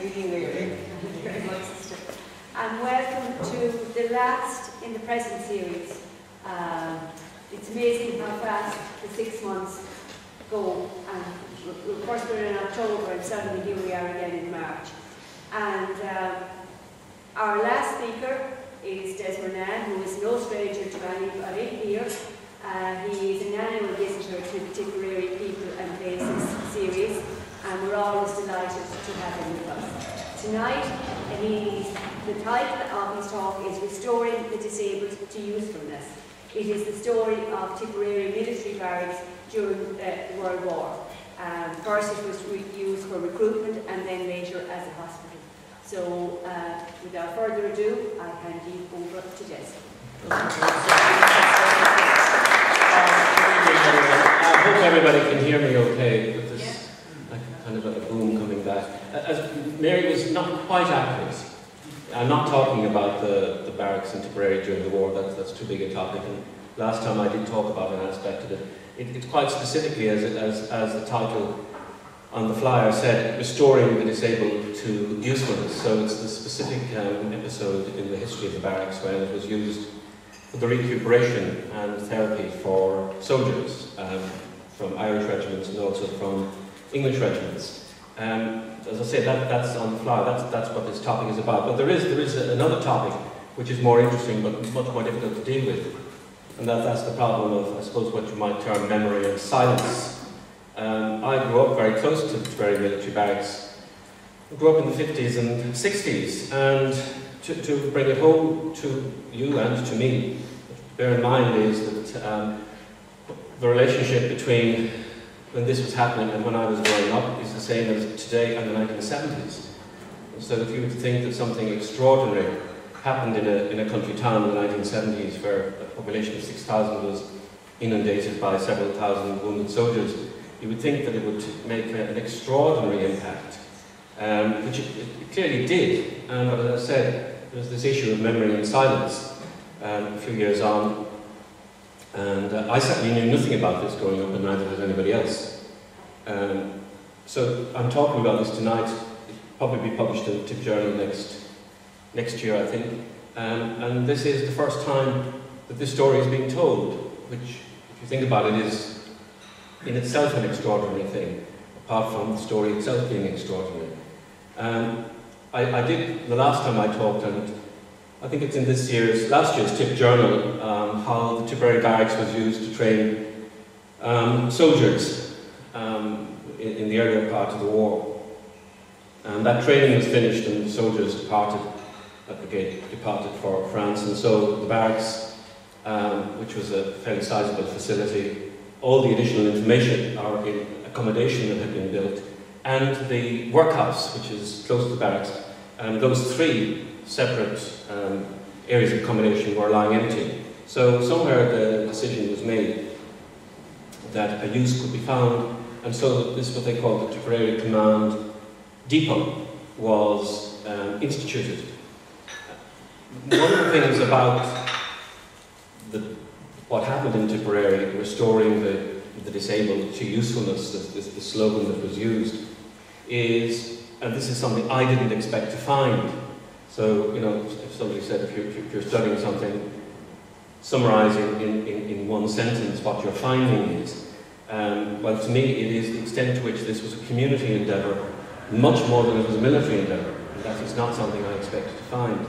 Happy New Year. Thank you very much, sister. And welcome to the last in the present series. It's amazing how fast the 6 months go. And of course we're in October and suddenly here we are again in March. And our last speaker is Marnane, who is no stranger to anybody here. He is an annual visitor to the Tipperary People and Places series, and we're always delighted to have him with us. Tonight, the title of his talk is Restoring the Disabled to Usefulness. It is the story of Tipperary Military Barracks during the World War. First it was used for recruitment and then later as a hospital. So without further ado, I hand you over to Des. I hope everybody can hear me okay with this kind of a boom coming back. As Mary was not quite accurate. I'm not talking about the barracks in Tipperary during the war, that's too big a topic, and last time I did talk about an aspect of it. It's quite specifically, as the title on the flyer said, restoring the disabled to usefulness. So it's the specific episode in the history of the barracks when it was used for the recuperation and therapy for soldiers from Irish regiments and also from English regiments. As I say, that's on the flyer, that's what this topic is about. But there is another topic which is more interesting but much more difficult to deal with. And that's the problem of, I suppose, what you might term memory and silence. I grew up very close to the Tipperary Military Barracks. I grew up in the 50s and 60s, and to bring it home to you and to me, bear in mind is that the relationship between when this was happening and when I was growing up is the same as today and the 1970s. So if you were to think that something extraordinary happened in a country town in the 1970s where a population of 6,000 was inundated by several thousand wounded soldiers, you would think that it would make an extraordinary impact, which it clearly did. And as I said, there's this issue of memory and silence a few years on, and I certainly knew nothing about this growing up, and neither did anybody else. So I'm talking about this tonight. It'll probably be published in the Tip Journal next year, I think. And this is the first time that this story is being told, which, if you think about it, is in itself an extraordinary thing, apart from the story itself being extraordinary. I did, the last time I talked, and I think it's in last year's Tip Journal, how the Tipperary Barracks was used to train soldiers in the earlier part of the war. And that training was finished and the soldiers departed, that brigade departed for France, and so the barracks, which was a fairly sizable facility, all the additional information or accommodation that had been built, and the workhouse, which is close to the barracks, those three separate areas of accommodation were lying empty. So somewhere the decision was made that a use could be found, and so this is what they call the Tipperary Command Depot was instituted. One of the things about what happened in Tipperary, restoring the disabled to usefulness, the slogan that was used, is, and this is something I didn't expect to find. So, you know, if somebody said, if you're studying something, summarising in one sentence what your finding is, well, to me it is the extent to which this was a community endeavour, much more than it was a military endeavour, and that is not something I expected to find.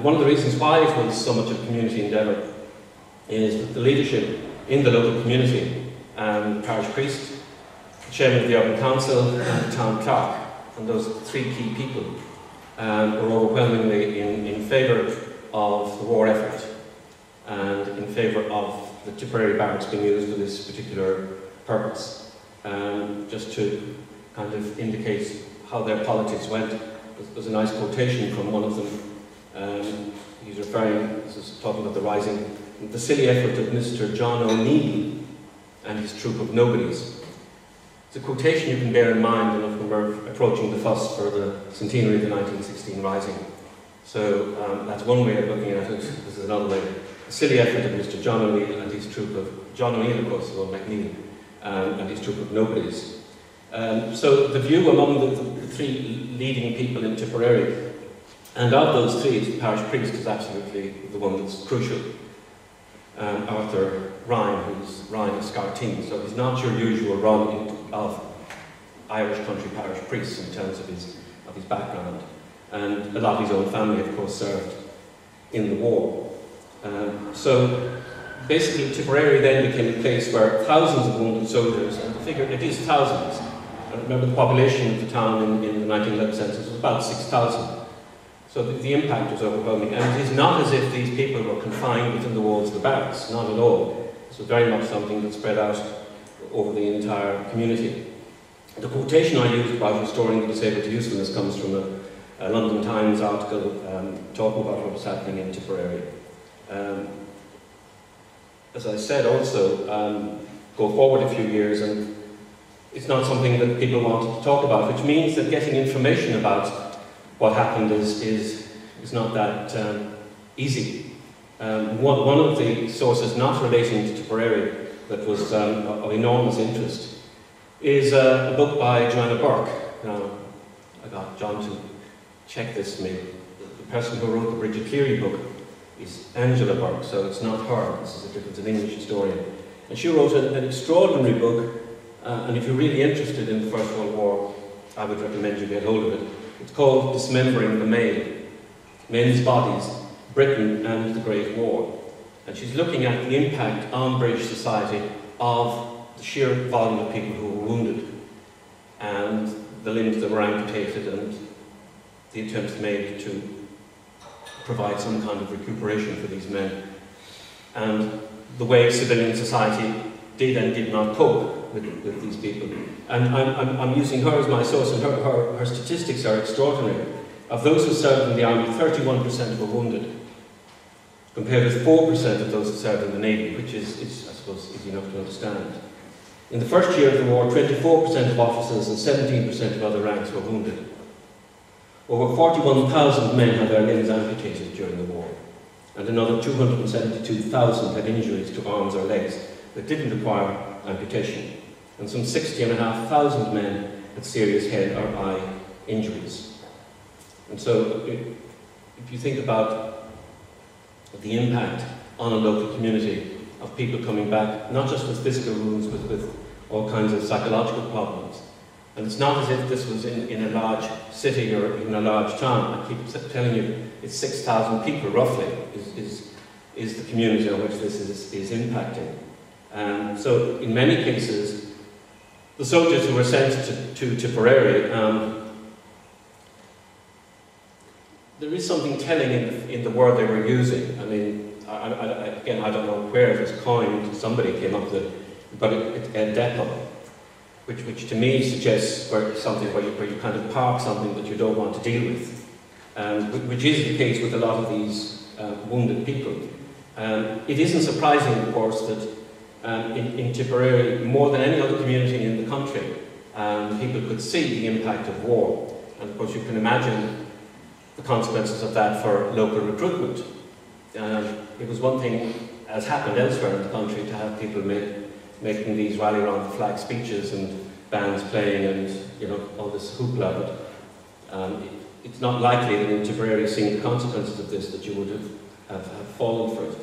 One of the reasons why it was so much a community endeavour is that the leadership in the local community, the parish priest, the chairman of the urban council, and the town clerk, and those three key people were overwhelmingly in favour of the war effort and in favour of the Tipperary Barracks being used for this particular purpose. Just to kind of indicate how their politics went, there's a nice quotation from one of them. He's referring, this is talking about the silly effort of Mr. John O'Neill and his troop of nobodies. It's a quotation you can bear in mind when we're approaching the fuss for the centenary of the 1916 Rising. So that's one way of looking at it. This is another way. The silly effort of Mr. John O'Neill and his troop of, John O'Neill of course, or MacNeil, and his troop of nobodies. So the view among the three leading people in Tipperary. And of those three, the parish priest is absolutely the one that's crucial. Arthur Ryan, who's Ryan of Scarteen, so he's not your usual run of Irish country parish priests in terms of his background. And a lot of his own family, of course, served in the war. So basically, Tipperary then became a place where thousands of wounded soldiers, and the figure, it is thousands. I remember the population of the town in the 1911 census was about 6,000. So the impact was overwhelming. And it is not as if these people were confined within the walls of the barracks, not at all. This was very much something that spread out over the entire community. The quotation I used about restoring the disabled to usefulness comes from a London Times article talking about what was happening in Tipperary. As I said also, go forward a few years and it's not something that people wanted to talk about, which means that getting information about what happened is not that easy. One of the sources not relating to Tipperary that was of enormous interest is a book by Joanna Burke. Now, I got John to check this for me. The person who wrote the Bridget Cleary book is Angela Burke, so it's not her. This is a different, an English historian. And she wrote an extraordinary book, and if you're really interested in the First World War, I would recommend you get hold of it. It's called Dismembering the Male, Men's Bodies, Britain and the Great War. And she's looking at the impact on British society of the sheer volume of people who were wounded and the limbs that were amputated and the attempts made to provide some kind of recuperation for these men. And the way civilian society did and did not cope with these people. And I'm using her as my source, and her statistics are extraordinary. Of those who served in the army, 31% were wounded, compared with 4% of those who served in the navy, which is, I suppose, easy enough to understand. In the first year of the war, 24% of officers and 17% of other ranks were wounded. Over 41,000 men had their limbs amputated during the war, and another 272,000 had injuries to arms or legs that didn't require amputation, and some 60,500 men had serious head or eye injuries. And so, if you think about the impact on a local community of people coming back, not just with physical wounds, but with all kinds of psychological problems. And it's not as if this was in a large city or in a large town. I keep telling you, it's 6,000 people roughly is the community on which this is impacting. So in many cases, the soldiers who were sent to Tipperary, there is something telling in the word they were using. I mean, again, I don't know where it was coined, somebody came up with it, but a depot, which to me suggests something where you kind of park something that you don't want to deal with, which is the case with a lot of these wounded people. It isn't surprising, of course, that in Tipperary, more than any other community in the country, people could see the impact of war. And of course you can imagine the consequences of that for local recruitment. It was one thing, as happened elsewhere in the country, to have people making these rally around the flag speeches and bands playing and all this hoopla, but it's not likely that in Tipperary, seeing the consequences of this, that you would have fallen for it.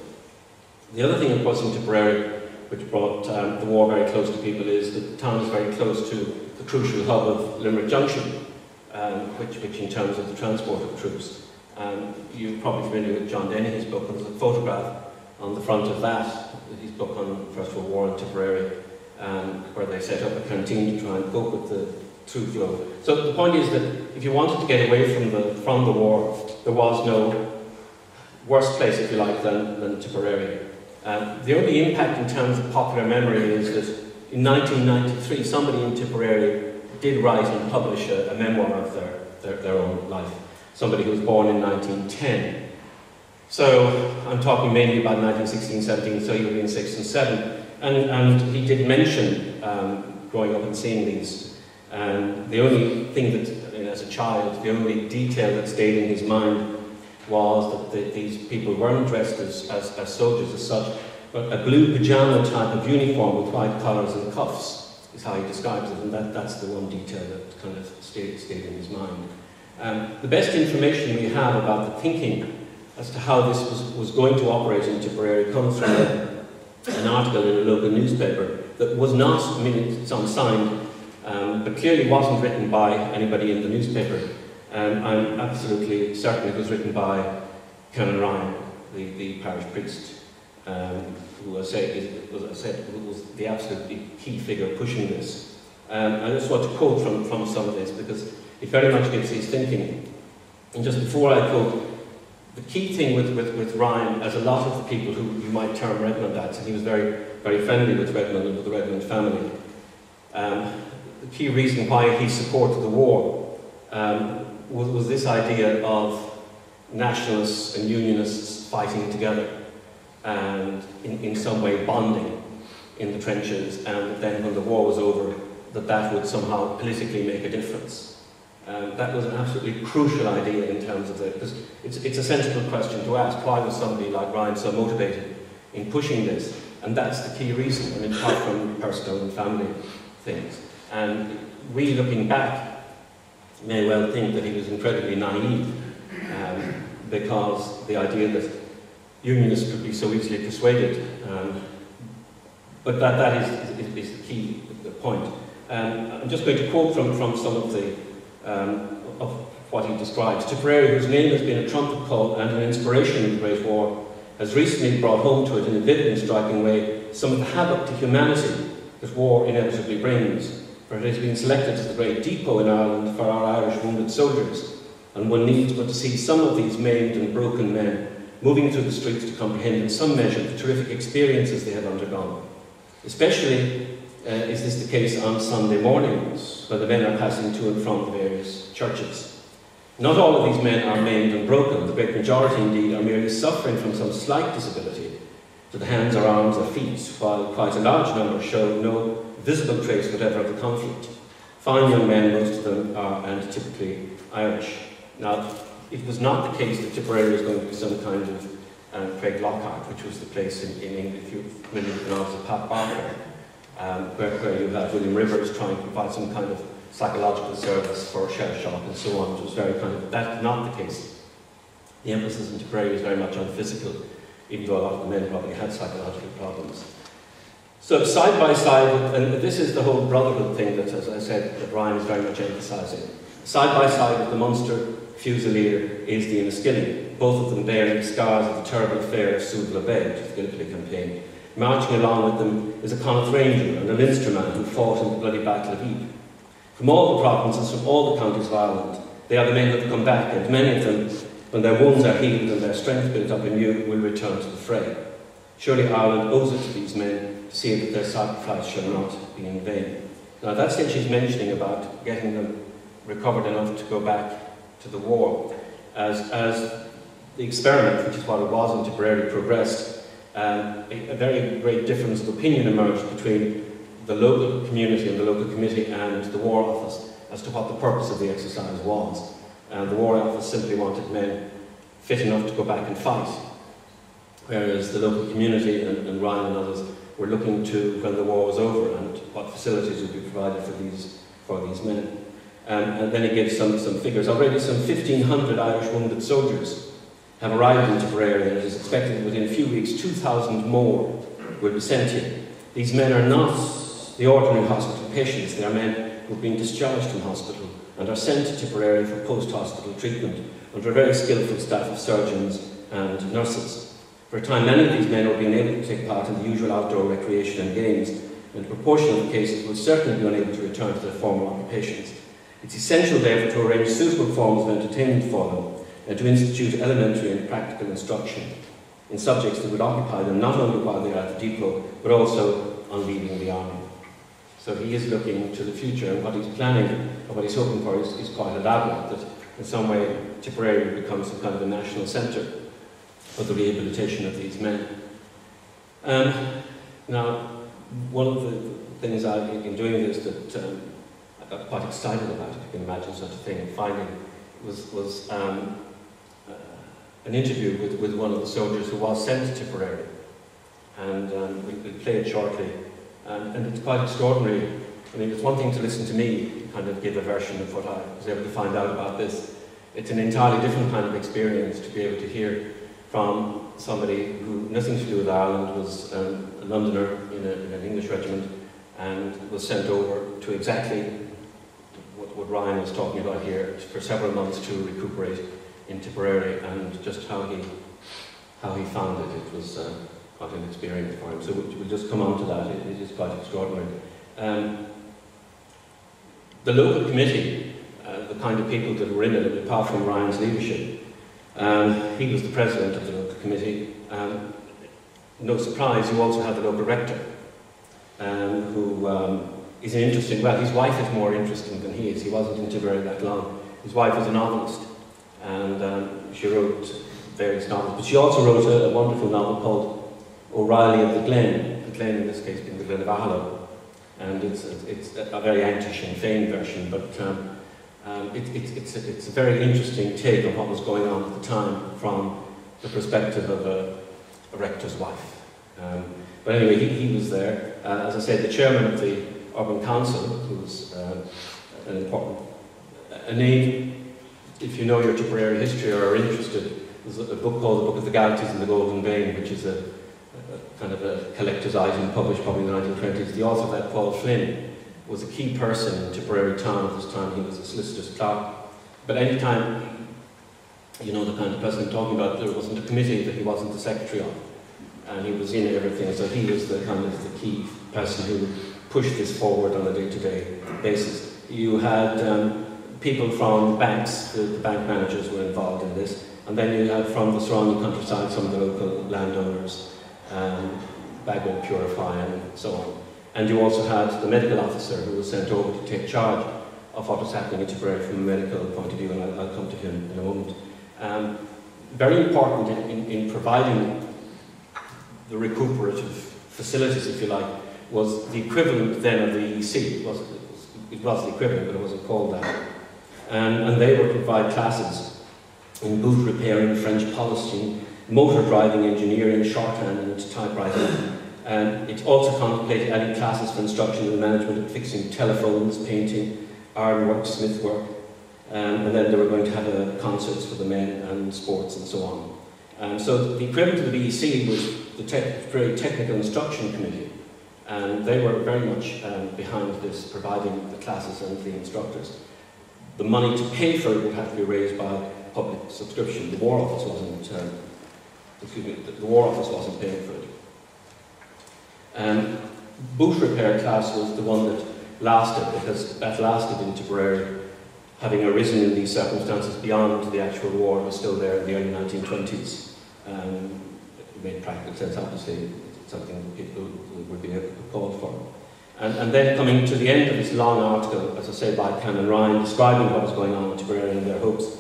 The other thing, of course, in Tipperary, which brought the war very close to people, is that the town is very close to the crucial hub of Limerick Junction, which in terms of the transport of troops. You're probably familiar with John Dennehy's book, and there's a photograph on the front of that, his book on the First World War in Tipperary, where they set up a canteen to try and cope with the troop flow. So the point is that if you wanted to get away from the war, there was no worse place, if you like, than Tipperary. The only impact in terms of popular memory is that in 1993, somebody in Tipperary did write and publish a memoir of their own life. Somebody who was born in 1910. So I'm talking mainly about 1916, 17, so he would be in 6 and 7. And he did mention growing up and seeing these. And the only thing that, as a child, the only detail that stayed in his mind was that these people weren't dressed as soldiers as such, but a blue pyjama type of uniform with white collars and cuffs is how he describes it, and that's the one detail that kind of stayed in his mind. The best information we have about the thinking as to how this was going to operate in Tipperary comes from an article in a local newspaper that was not, I mean, it's unsigned, but clearly wasn't written by anybody in the newspaper. I'm absolutely certain it was written by Canon Ryan, the parish priest, who I said was the absolutely key figure pushing this. I just want to quote from some of this because it very much gives his thinking. And just before I quote, the key thing with Ryan, as a lot of the people who you might term Redmondites, and he was very, very friendly with Redmond and with the Redmond family, the key reason why he supported the war was this idea of nationalists and unionists fighting together and in some way bonding in the trenches, and then when the war was over, that would somehow politically make a difference. That was an absolutely crucial idea in terms of because it's a sensible question to ask. Why was somebody like Ryan so motivated in pushing this? And that's the key reason, I mean, apart from personal and family things. And we, looking back, may well think that he was incredibly naive, because the idea that unionists could be so easily persuaded. But that is the key point. I'm just going to quote from some of what he describes. Tipperary, whose name has been a trumpet call and an inspiration in the Great War, has recently brought home to it in a vivid and striking way some of the havoc to humanity that war inevitably brings. For it has been selected as the great depot in Ireland for our Irish wounded soldiers, and one needs but to see some of these maimed and broken men moving through the streets to comprehend in some measure the terrific experiences they have undergone. Especially is this the case on Sunday mornings, when the men are passing to and from the various churches. Not all of these men are maimed and broken. The great majority, indeed, are merely suffering from some slight disability to the hands or arms or feet, while quite a large number show no visible trace whatever of the conflict. Fine young men, most of them are, and typically Irish. Now, it was not the case that Tipperary was going to be some kind of Craig Lockhart, which was the place in England, if you're familiar with the novels of Pat Barker, where you had William Rivers trying to provide some kind of psychological service for shell shock and so on, which was very kind of, that's not the case. The emphasis in Tipperary was very much on physical, even though a lot of the men probably had psychological problems. So side by side, and this is the whole brotherhood thing that, as I said, that Ryan is very much emphasising. Side by side with the Munster Fusilier is the Enniskillen, both of them bearing scars of the terrible affair of Suvla Bay, which is the Gallipoli campaign. Marching along with them is a Connaught Ranger and a Leinsterman who fought in the bloody Battle of Ypres. From all the provinces, from all the counties of Ireland, they are the men that have come back, and many of them, when their wounds are healed and their strength built up anew, will return to the fray. Surely Ireland owes it to these men to see that their sacrifice shall not be in vain. Now that's what she's mentioning about getting them recovered enough to go back to the war. As the experiment, which is what it was in Tipperary, progressed, a very great difference of opinion emerged between the local community and the local committee and the War Office as to what the purpose of the exercise was. And the War Office simply wanted men fit enough to go back and fight, whereas the local community and Ryan and others were looking to when the war was over and what facilities would be provided for these men. And then he gives some figures. Already some 1,500 Irish wounded soldiers have arrived in Tipperary, and it is expected that within a few weeks 2,000 more will be sent here. These men are not the ordinary hospital patients. They are men who have been discharged from hospital and are sent to Tipperary for post-hospital treatment under a very skillful staff of surgeons and nurses. For a time, many of these men will be unable to take part in the usual outdoor recreation and games, and a proportion of the cases will certainly be unable to return to their former occupations. It's essential, therefore, to arrange suitable forms of entertainment for them and to institute elementary and practical instruction in subjects that would occupy them not only while they are at the depot, but also on leaving the army. So he is looking to the future, and what he's planning, and what he's hoping for is quite elaborate, that in some way Tipperary will become some kind of a national centre for the rehabilitation of these men. Now, one of the things in doing this that I got quite excited about, if you can imagine such a thing, finding was an interview with one of the soldiers who was sent to Tipperary, and we play it shortly, and it's quite extraordinary. I mean, it's one thing to listen to me kind of give a version of what I was able to find out about this, it's an entirely different kind of experience to be able to hear from somebody who, nothing to do with Ireland, was a Londoner in an English regiment and was sent over to exactly what Ryan was talking about here, for several months to recuperate in Tipperary, and just how he found it. It was quite an experience for him. So we'll just come on to that. It is quite extraordinary. The local committee, the kind of people that were in it, apart from Ryan's leadership, he was the president of the local committee. No surprise, you also had the local rector, who is an interesting, well, his wife is more interesting than he is. He wasn't in Tipperary that long. His wife was a novelist, and she wrote various novels, but she also wrote a wonderful novel called O'Reilly of the Glen in this case being the Glen of Ahallow, and it's a very anti-Sinn Féin version, but it's a very interesting take on what was going on at the time from the perspective of a rector's wife. But anyway, he was there. As I said, the chairman of the Urban Council, who was an important name, if you know your Tipperary history or are interested. There's a book called The Book of the Galties and the Golden Vein, which is a kind of a collector's item published probably in the 1920s. The author of that, Paul Flynn, was a key person in Tipperary town at this time. He was a solicitor's clerk. But any time, you know the kind of person I'm talking about, there wasn't a committee that he wasn't the secretary of. And he was in everything, so he was the kind of the key person who pushed this forward on a day-to-day basis. You had people from banks, the bank managers were involved in this, and then you had from the surrounding countryside some of the local landowners, Bagwell Purify and so on. And you also had the medical officer who was sent over to take charge of what was happening in Tipperary from a medical point of view, and I'll come to him in a moment. Very important in providing the recuperative facilities, if you like, was the equivalent then of the EEC. It was the equivalent, but it wasn't called that. And they would provide classes in boot repairing, French polishing, motor driving, engineering, shorthand and typewriting. And it also contemplated adding classes for instruction in the management of fixing telephones, painting, ironwork, smith work. And then they were going to have concerts for the men and sports and so on. So the equivalent of the BEC was the very technical instruction committee, and they were very much behind this, providing the classes and the instructors. The money to pay for it would have to be raised by public subscription. The War Office wasn't. The War Office wasn't paying for it. Boot repair class was the one that lasted, because that lasted in Tipperary, having arisen in these circumstances beyond the actual war. It was still there in the early 1920s. It made practical sense, obviously, something that people would be called for. And then coming to the end of this long article, as I say, by Canon Ryan, describing what was going on in Tipperary and their hopes,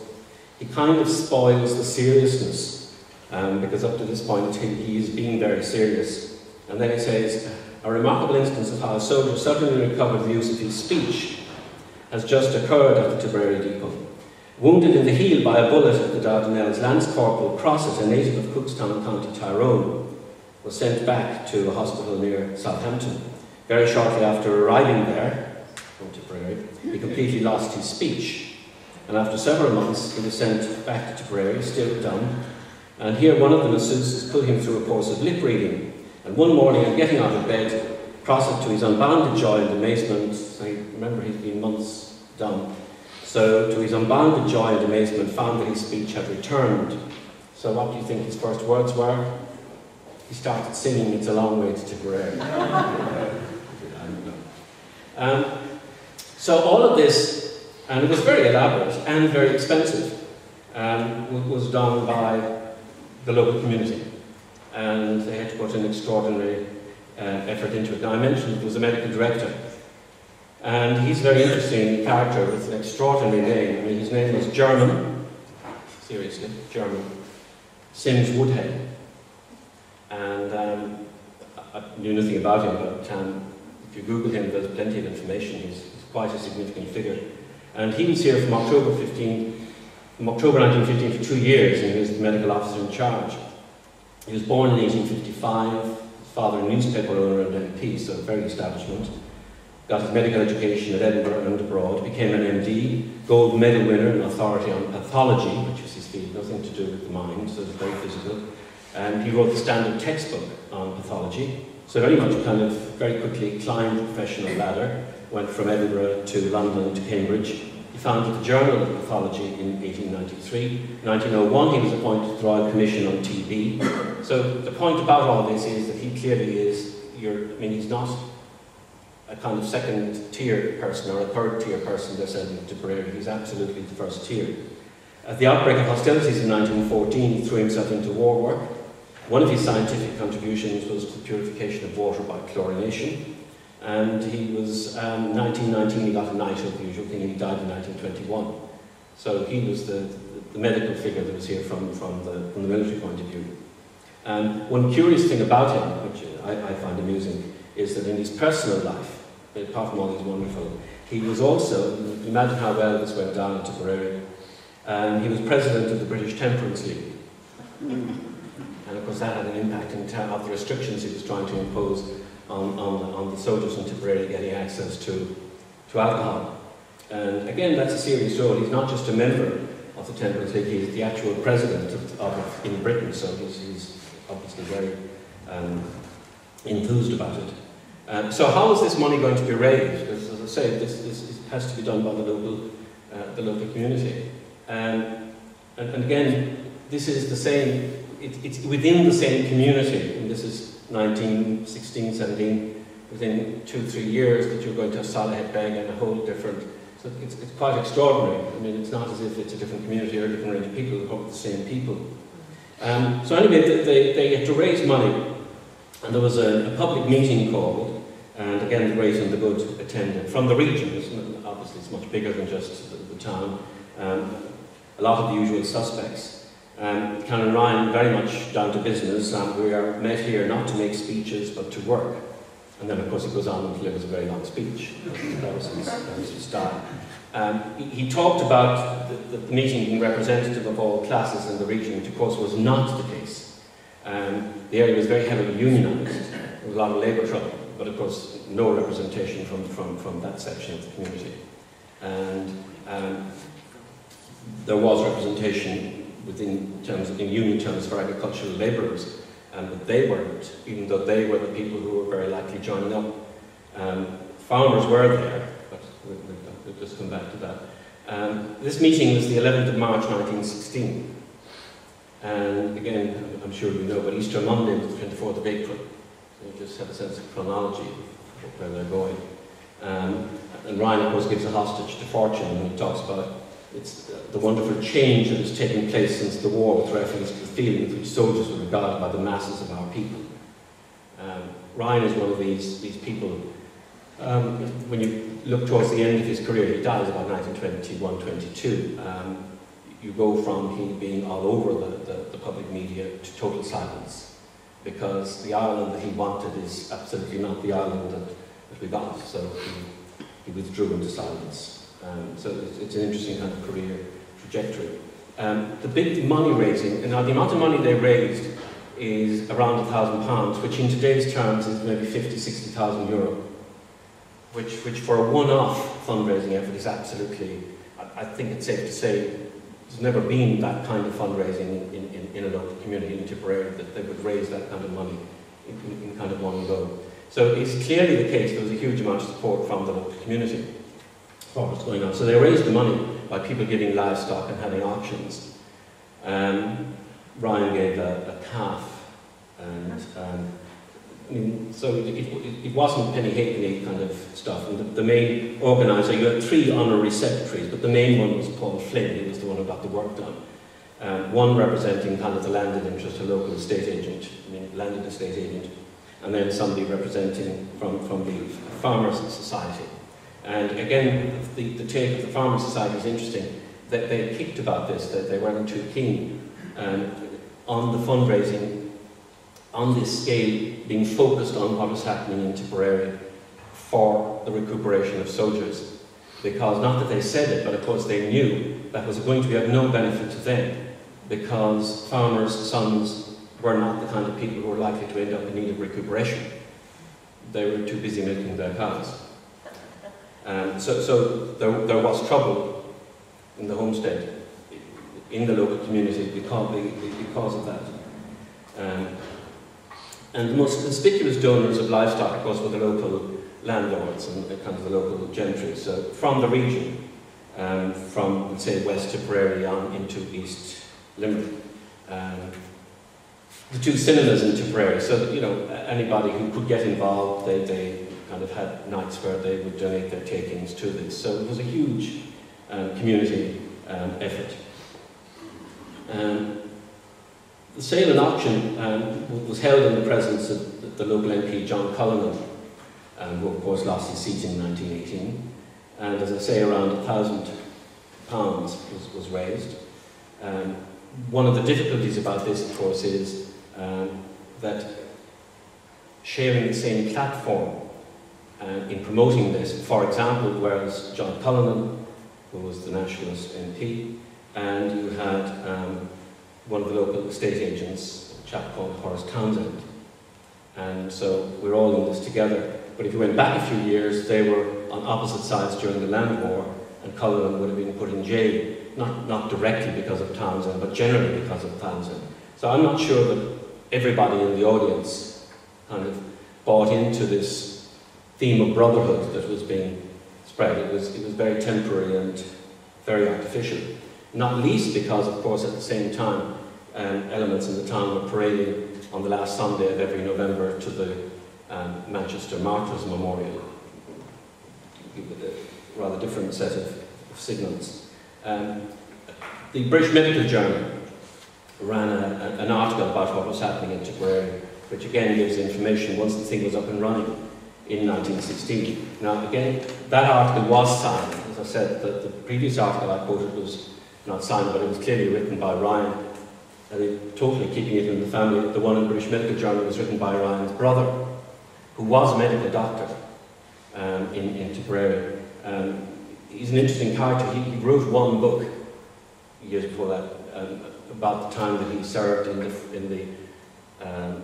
he kind of spoils the seriousness, because up to this point he is being very serious. And then he says, a remarkable instance of how a soldier suddenly recovered the use of his speech has just occurred at the Tipperary depot. Wounded in the heel by a bullet at the Dardanelles, Lance Corporal Crossett, a native of Cookstown, County Tyrone, was sent back to a hospital near Southampton. Very shortly after arriving there, from Tipperary, he completely lost his speech. And after several months, he was sent back to Tipperary, still dumb. And here one of the masseuses put him through a course of lip reading. And one morning, on getting out of bed, Crossett, to his unbounded joy and amazement, I remember he'd been months dumb, so to his unbounded joy and amazement, found that his speech had returned. So what do you think his first words were? He started singing "It's a Long Way to Tipperary." So all of this, and it was very elaborate and very expensive, was done by the local community. And they had to put an extraordinary effort into it. Now I mentioned there was a medical director, and he's a very interesting character with an extraordinary name. I mean, his name was German, seriously, German, Sims Woodhead. And I knew nothing about him, but if you Google him, there's plenty of information. He's quite a significant figure. And he was here from October 1915 for 2 years, and he was the medical officer in charge. He was born in 1855, his father a newspaper owner and MP, so a very establishment. got his medical education at Edinburgh and abroad, became an MD, gold medal winner and authority on pathology, which was his field, nothing to do with the mind, so it was very physical. And he wrote the standard textbook on pathology, so very much kind of very quickly climbed the professional ladder, went from Edinburgh to London to Cambridge. He founded the Journal of Pathology in 1893. In 1901 he was appointed to the Royal Commission on TB. So the point about all this is that he clearly is, he's not a kind of second-tier person or a third-tier person they're sending to Tipperary. He's absolutely the first tier. At the outbreak of hostilities in 1914, he threw himself into war work. One of his scientific contributions was the purification of water by chlorination. And he was, in 1919, he got a knighthood, the usual thing, and he died in 1921. So he was the medical figure that was here from the military point of view. One curious thing about him, which I find amusing, is that in his personal life, apart from all these wonderful, he was also, imagine how well this went down in Tipperary, he was president of the British Temperance League. And of course that had an impact in terms of the restrictions he was trying to impose on the soldiers in Tipperary getting access to alcohol. And again, that's a serious role. He's not just a member of the Temperance League, he's the actual president of it in Britain, so he's obviously very enthused about it. So how is this money going to be raised? Because, as I say, this has to be done by the local community. And again, this is the same, it's within the same community, and this is 1916, 17, within 2-3 years that you're going to have Salahead Beg and a whole different, so it's quite extraordinary. I mean, it's not as if it's a different community or a different range of people, they're the same people. So anyway, they had to raise money, and there was a public meeting called, and again, the great and the good attended, from the region. Obviously it's much bigger than just the town. A lot of the usual suspects. Canon Ryan, very much down to business, and we are met here not to make speeches, but to work. And then, of course, he goes on and delivers a very long speech. That was his style. He talked about the meeting being representative of all classes in the region, which, of course, was not the case. The area was very heavily unionised. There was a lot of labour trouble, but, of course, no representation from that section of the community. And there was representation in union terms for agricultural labourers, but they weren't, even though they were the people who were very likely joining up. Farmers were there, but we'll just come back to that. This meeting was the 11th of March 1916, and again, I'm sure you know, but Easter Monday was the 24th of April, so you just have a sense of chronology of where they're going. And Ryan, of course, gives a hostage to fortune, and he talks about the wonderful change that has taken place since the war, with reference to the feelings which soldiers were regarded by the masses of our people. Ryan is one of these people. When you look towards the end of his career, he dies about 1921-22. You go from him being all over the public media to total silence, because the Ireland that he wanted is absolutely not the Ireland that we got. So he withdrew into silence. So it's an interesting kind of career trajectory. The big money raising, and now the amount of money they raised is around £1,000, which in today's terms is maybe 50,000–60,000 euro, which for a one-off fundraising effort is absolutely, I think it's safe to say, there's never been that kind of fundraising in a local community in Tipperary that they would raise that kind of money in kind of one go. So it's clearly the case there was a huge amount of support from the local community for what's going on. So they raised the money by people giving livestock and having auctions. Ryan gave a calf, and I mean, so it wasn't penny halfpenny kind of stuff. And the main organiser, you had 3 honorary secretaries, but the main one was Paul Flynn. He was the one who got the work done. One representing kind of the landed interest, a local estate agent, landed estate agent, and then somebody representing from the Farmers' Society. And again, the take of the Farmers' Society is interesting. They kicked about this, that they weren't too keen on the fundraising on this scale being focused on what was happening in Tipperary for the recuperation of soldiers. Because, not that they said it, but of course they knew that was going to be of no benefit to them, because farmers' sons were not the kind of people who were likely to end up in need of recuperation. They were too busy milking their cows. So there was trouble in the homestead, in the local community because of that. And the most conspicuous donors of livestock, of course, were the local landlords and kind of the local gentry. So from the region, from, let's say, West Tipperary on into East Limerick. The two cinemas in Tipperary, so that, you know, anybody who could get involved, they kind of had nights where they would donate their takings to this. So it was a huge community effort. The sale and auction was held in the presence of the local MP, John Cullinan, who of course lost his seat in 1918. And as I say, around £1,000 was raised. One of the difficulties about this, of course, is that sharing the same platform in promoting this, for example, whereas John Cullinan, who was the Nationalist MP, and you had one of the local estate agents, a chap called Horace Townsend. And so we're all in this together. But if you went back a few years, they were on opposite sides during the Land War, and Cullinan would have been put in jail, not directly because of Townsend, but generally because of Townsend. So I'm not sure that everybody in the audience kind of bought into this theme of brotherhood that was being spread. It was very temporary and very artificial. Not least because, of course, at the same time, elements in the town were parading on the last Sunday of every November to the Manchester Martyrs Memorial. A rather different set of signals. The British Medical Journal ran an article about what was happening in Tipperary, which again gives information once the thing was up and running in 1916. Now again, that article was signed. As I said, the previous article I quoted was not signed, but it was clearly written by Ryan. And totally keeping it in the family. The one in the British Medical Journal was written by Ryan's brother, who was a medical doctor in Tipperary. He's an interesting character. He wrote one book years before that about the time that he served in the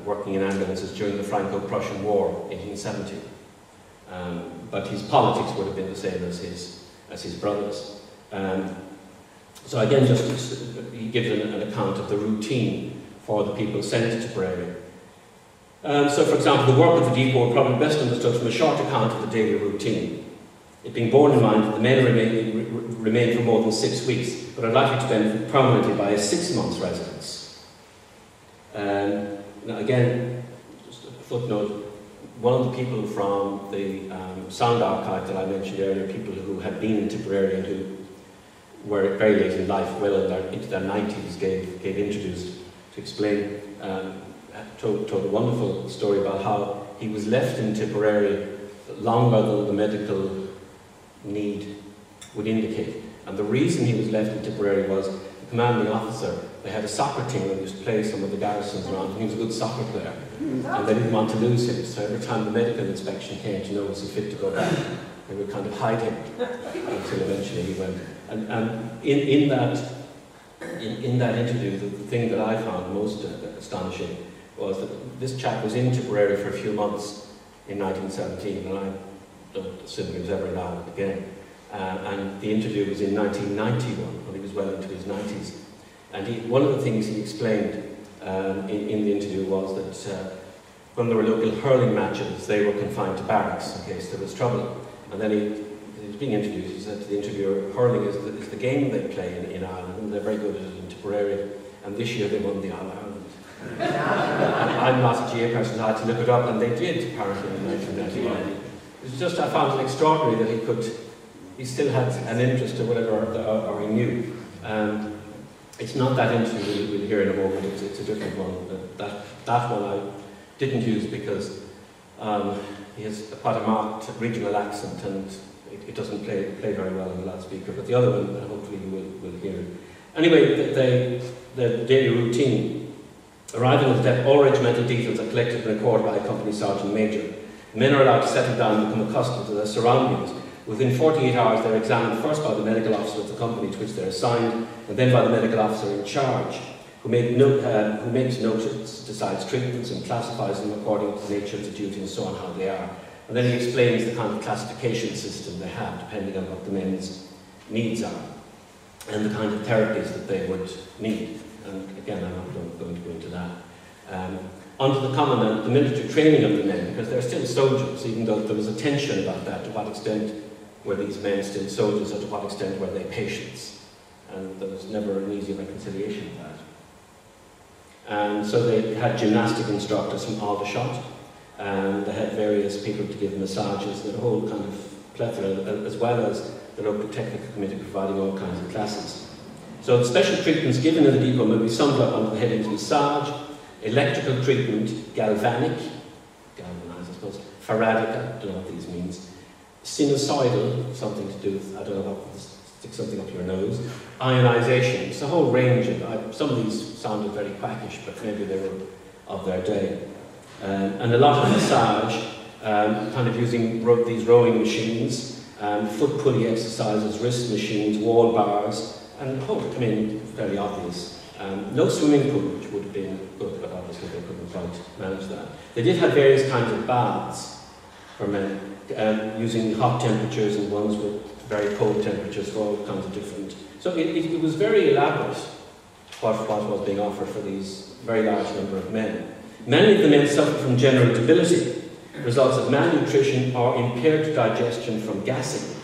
working in ambulances during the Franco-Prussian War, 1870. But his politics would have been the same as his brother's. So again, he gives an account of the routine for the people sent to Tipperary. So for example, the work of the depot are probably best understood from a short account of the daily routine. It being borne in mind that the men remain for more than 6 weeks, but are likely to benefit permanently by a 6 months residence. Now again, just a footnote, one of the people from the sound archive that I mentioned earlier, people who had been in Tipperary and who were very late in life, well into their 90s, gave interviews to explain, told a wonderful story about how he was left in Tipperary longer than the medical need would indicate. And the reason he was left in Tipperary was the commanding officer, they had a soccer team that used to play some of the garrisons around, and he was a good soccer player. And they didn't want to lose him, so every time the medical inspection came to know was he fit to go back, they would kind of hide him until eventually he went. And in that interview, the thing that I found most astonishing was that this chap was in Tipperary for a few months in 1917, and I don't assume he was ever allowed again. And the interview was in 1991, when he was well into his 90s. And one of the things he explained in the interview was that when there were local hurling matches, they were confined to barracks in case there was trouble. And then he was being interviewed, he said to the interviewer, hurling is the game they play in Ireland, and they're very good at it in Tipperary, and this year they won the All-Ireland. I'm not a GA person, I had to look it up, and they did, apparently, in 1991. It was just, I found it extraordinary that he still had an interest or whatever, or he knew. It's not that interview we'll hear in a moment, it's a different one. That one I didn't use because he has quite a marked regional accent, and it doesn't play very well on the loudspeaker, but the other one, hopefully you will hear it. Anyway, the daily routine. Arriving at the depot, all regimental details are collected and recorded by a company sergeant major. The men are allowed to settle down and become accustomed to their surroundings. Within 48 hours, they're examined first by the medical officer of the company to which they're assigned, and then by the medical officer in charge, who makes notes, decides treatments, and classifies them according to the nature of the duty and so on, how they are. And then he explains the kind of classification system they have, depending on what the men's needs are, and the kind of therapies that they would need. And again, I'm not going to go into that. Onto the commandant, the military training of the men, because they're still soldiers, even though there was a tension about that, to what extent were these men still soldiers, or to what extent were they patients? And there was never an easy reconciliation of that. And so they had gymnastic instructors from Aldershot, and they had various people to give massages, and a whole kind of plethora, as well as the local technical committee providing all kinds of classes. So the special treatments given in the depot may be summed up under the headings massage, electrical treatment, galvanized I suppose, faradic, I don't know what these means, sinusoidal, something to do with, I don't know what, stick something up your nose, ionization, it's a whole range of, some of these sounded very quackish, but maybe they were of their day. And a lot of massage, kind of using these rowing machines, foot pulley exercises, wrist machines, wall bars, and the whole came in very obvious. No swimming pool, which would have been good, but obviously they couldn't quite manage that. They did have various kinds of baths for men, using hot temperatures and ones with very cold temperatures for all kinds of different. So it was very elaborate what was being offered for these very large number of men. Many of the men suffered from general debility, results of malnutrition or impaired digestion from gassing.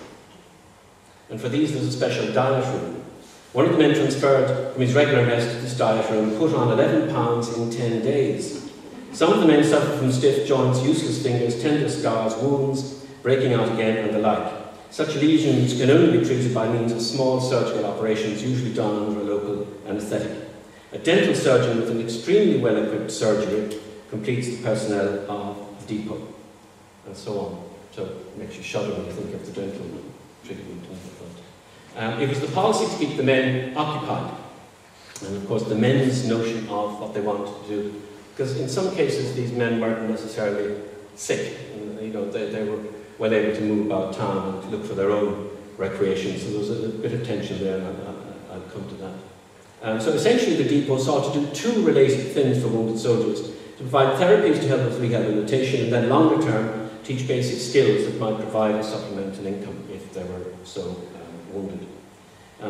And for these there's a special diet room. One of the men transferred from his regular mess to this diet room put on 11 pounds in 10 days. Some of the men suffered from stiff joints, useless fingers, tender scars, wounds, breaking out again, and the like. Such lesions can only be treated by means of small surgical operations, usually done under a local anaesthetic. A dental surgeon with an extremely well-equipped surgery completes the personnel of the depot, and so on. So it makes you shudder when you think of the dental treatment. It was the policy to keep the men occupied, and of course the men's notion of what they wanted to do, because in some cases these men weren't necessarily sick, and, you know, they were well able to move about town and to look for their own recreation, so there was a bit of tension there, and I'll come to that. So essentially the depot sought to do two related things for wounded soldiers: to provide therapies to help with rehabilitation, and then longer term teach basic skills that might provide a supplemental income if they were so wounded.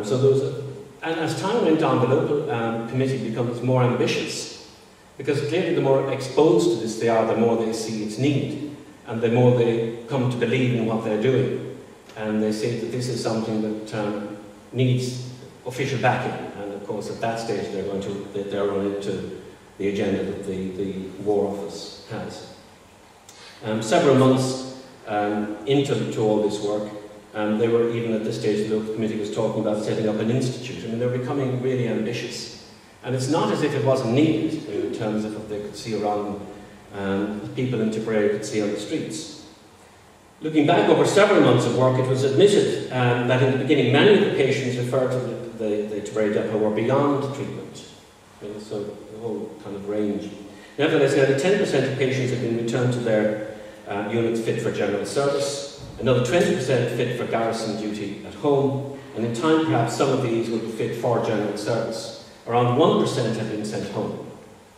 So there was and as time went on, the local committee becomes more ambitious, because clearly the more exposed to this they are, the more they see its need, and the more they come to believe in what they're doing, and they say that this is something that needs official backing. And of course at that stage they're run into the agenda that the War Office has. Several months into all this work, they were, even at this stage, the local committee was talking about setting up an institute. I mean, they're becoming really ambitious. And it's not as if it wasn't needed, in terms of what they could see around them, people in Tipperary could see on the streets. Looking back over several months of work, it was admitted that in the beginning many of the patients referred to the Tipperary depot were beyond treatment. I mean, so the whole kind of range. Nevertheless, nearly 10% of patients have been returned to their units fit for general service. Another 20% fit for garrison duty at home, and in time perhaps some of these will be fit for general service. Around 1% have been sent home,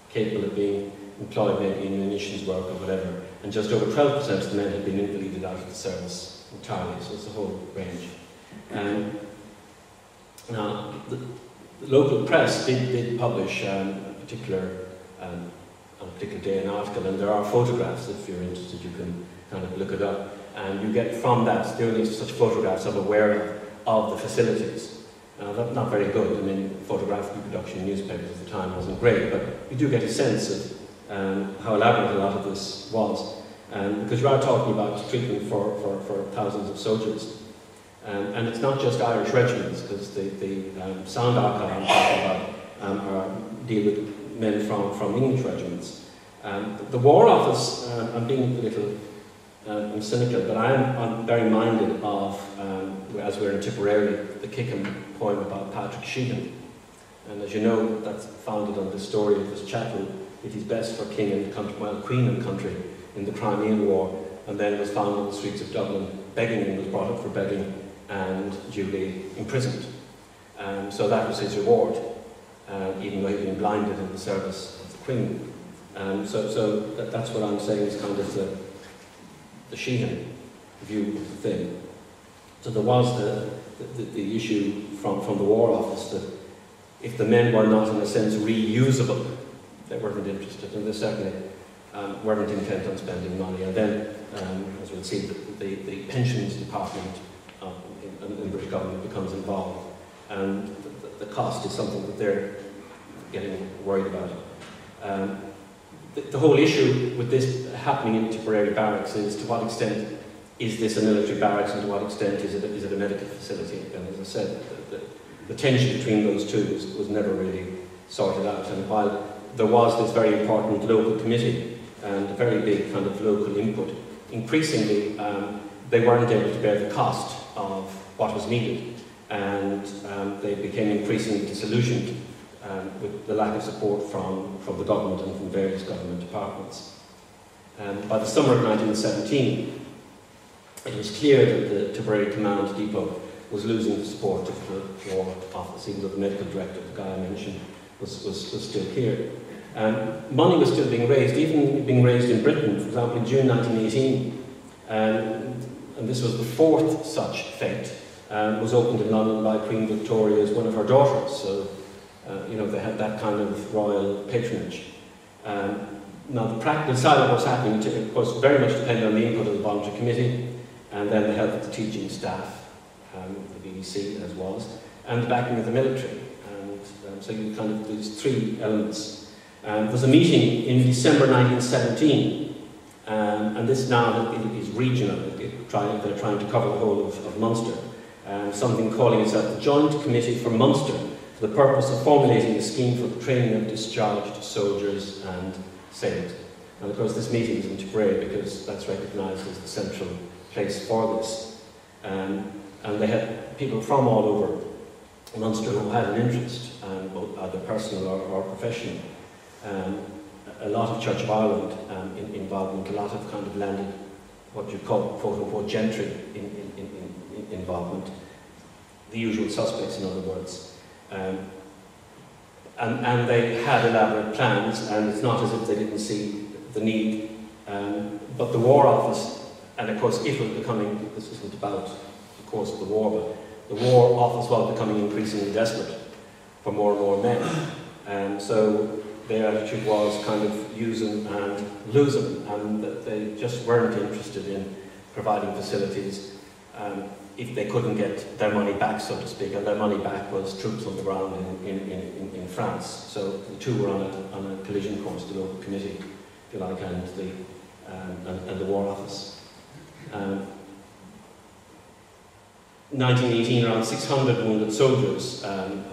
capable of being employed maybe in munitions work or whatever, and just over 12% of the men have been invalided out of the service entirely, so it's a whole range. Now, the local press did publish on a particular day an article, and there are photographs. If you're interested, you can kind of look it up. And you get from that, the only such photographs I'm aware of the facilities. That's not very good. I mean, photographic reproduction in newspapers at the time wasn't great, but you do get a sense of how elaborate a lot of this was. Because you are talking about treatment for thousands of soldiers. And it's not just Irish regiments, because the sound archive I'm talking about deal with men from English regiments. The War Office, I'm being a little I'm cynical, but I'm very minded of, as we're in Tipperary, the Kickham poem about Patrick Sheehan. And as you know, that's founded on the story of this chapel, it is best for king and country, well, queen and country, in the Crimean War, and then was found in the streets of Dublin begging, and was brought up for begging and duly imprisoned. So that was his reward, even though he'd been blinded in the service of the Queen. So that's what I'm saying is kind of Sheehan view of the thing. So there was the issue from the War Office that if the men were not, in a sense, reusable, they weren't interested, and they certainly weren't intent on spending money. And then, as we'll see, the pensions department in British government becomes involved, and the cost is something that they're getting worried about. The whole issue with this happening in Tipperary Barracks is to what extent is this a military barracks and to what extent is it a medical facility? And as I said, the tension between those two was never really sorted out. And while there was this very important local committee and a very big kind of local input, increasingly they weren't able to bear the cost of what was needed, and they became increasingly disillusioned with the lack of support from the government and from various government departments. By the summer of 1917, it was clear that the Tipperary Command Depot was losing the support of the War Office, even though the medical director, the guy I mentioned, was still here. Money was still being raised, even being raised in Britain. For example, in June 1918, and this was the fourth such fete, was opened in London by Queen Victoria as one of her daughters. So, you know, they had that kind of royal patronage. Now, the practical side of what's happening, of course, very much depended on the input of the voluntary committee, and then the help of the teaching staff, the BBC as was, and the backing of the military. And so you kind of, these three elements. There's a meeting in December 1917, and this now is regional. They're trying to cover the whole of Munster. Something calling itself the Joint Committee for Munster, for the purpose of formulating a scheme for the training of discharged soldiers and sailors. And of course this meeting is in Tipperary because that's recognised as the central place for this. And they had people from all over Munster who had an interest, both either personal or professional. A lot of Church of Ireland involvement, a lot of kind of landed, what you call quote-unquote gentry involvement, the usual suspects in other words. And they had elaborate plans, and it's not as if they didn't see the need. But the War Office, and of course it was becoming, this isn't about the course of the war, but the War Office was becoming increasingly desperate for more and more men. So their attitude was kind of use them and lose them, and they just weren't interested in providing facilities if they couldn't get their money back, so to speak, and their money back was troops on the ground in France. So the two were on a collision course, the local committee, if you like, and the War Office. 1918, around 600 wounded soldiers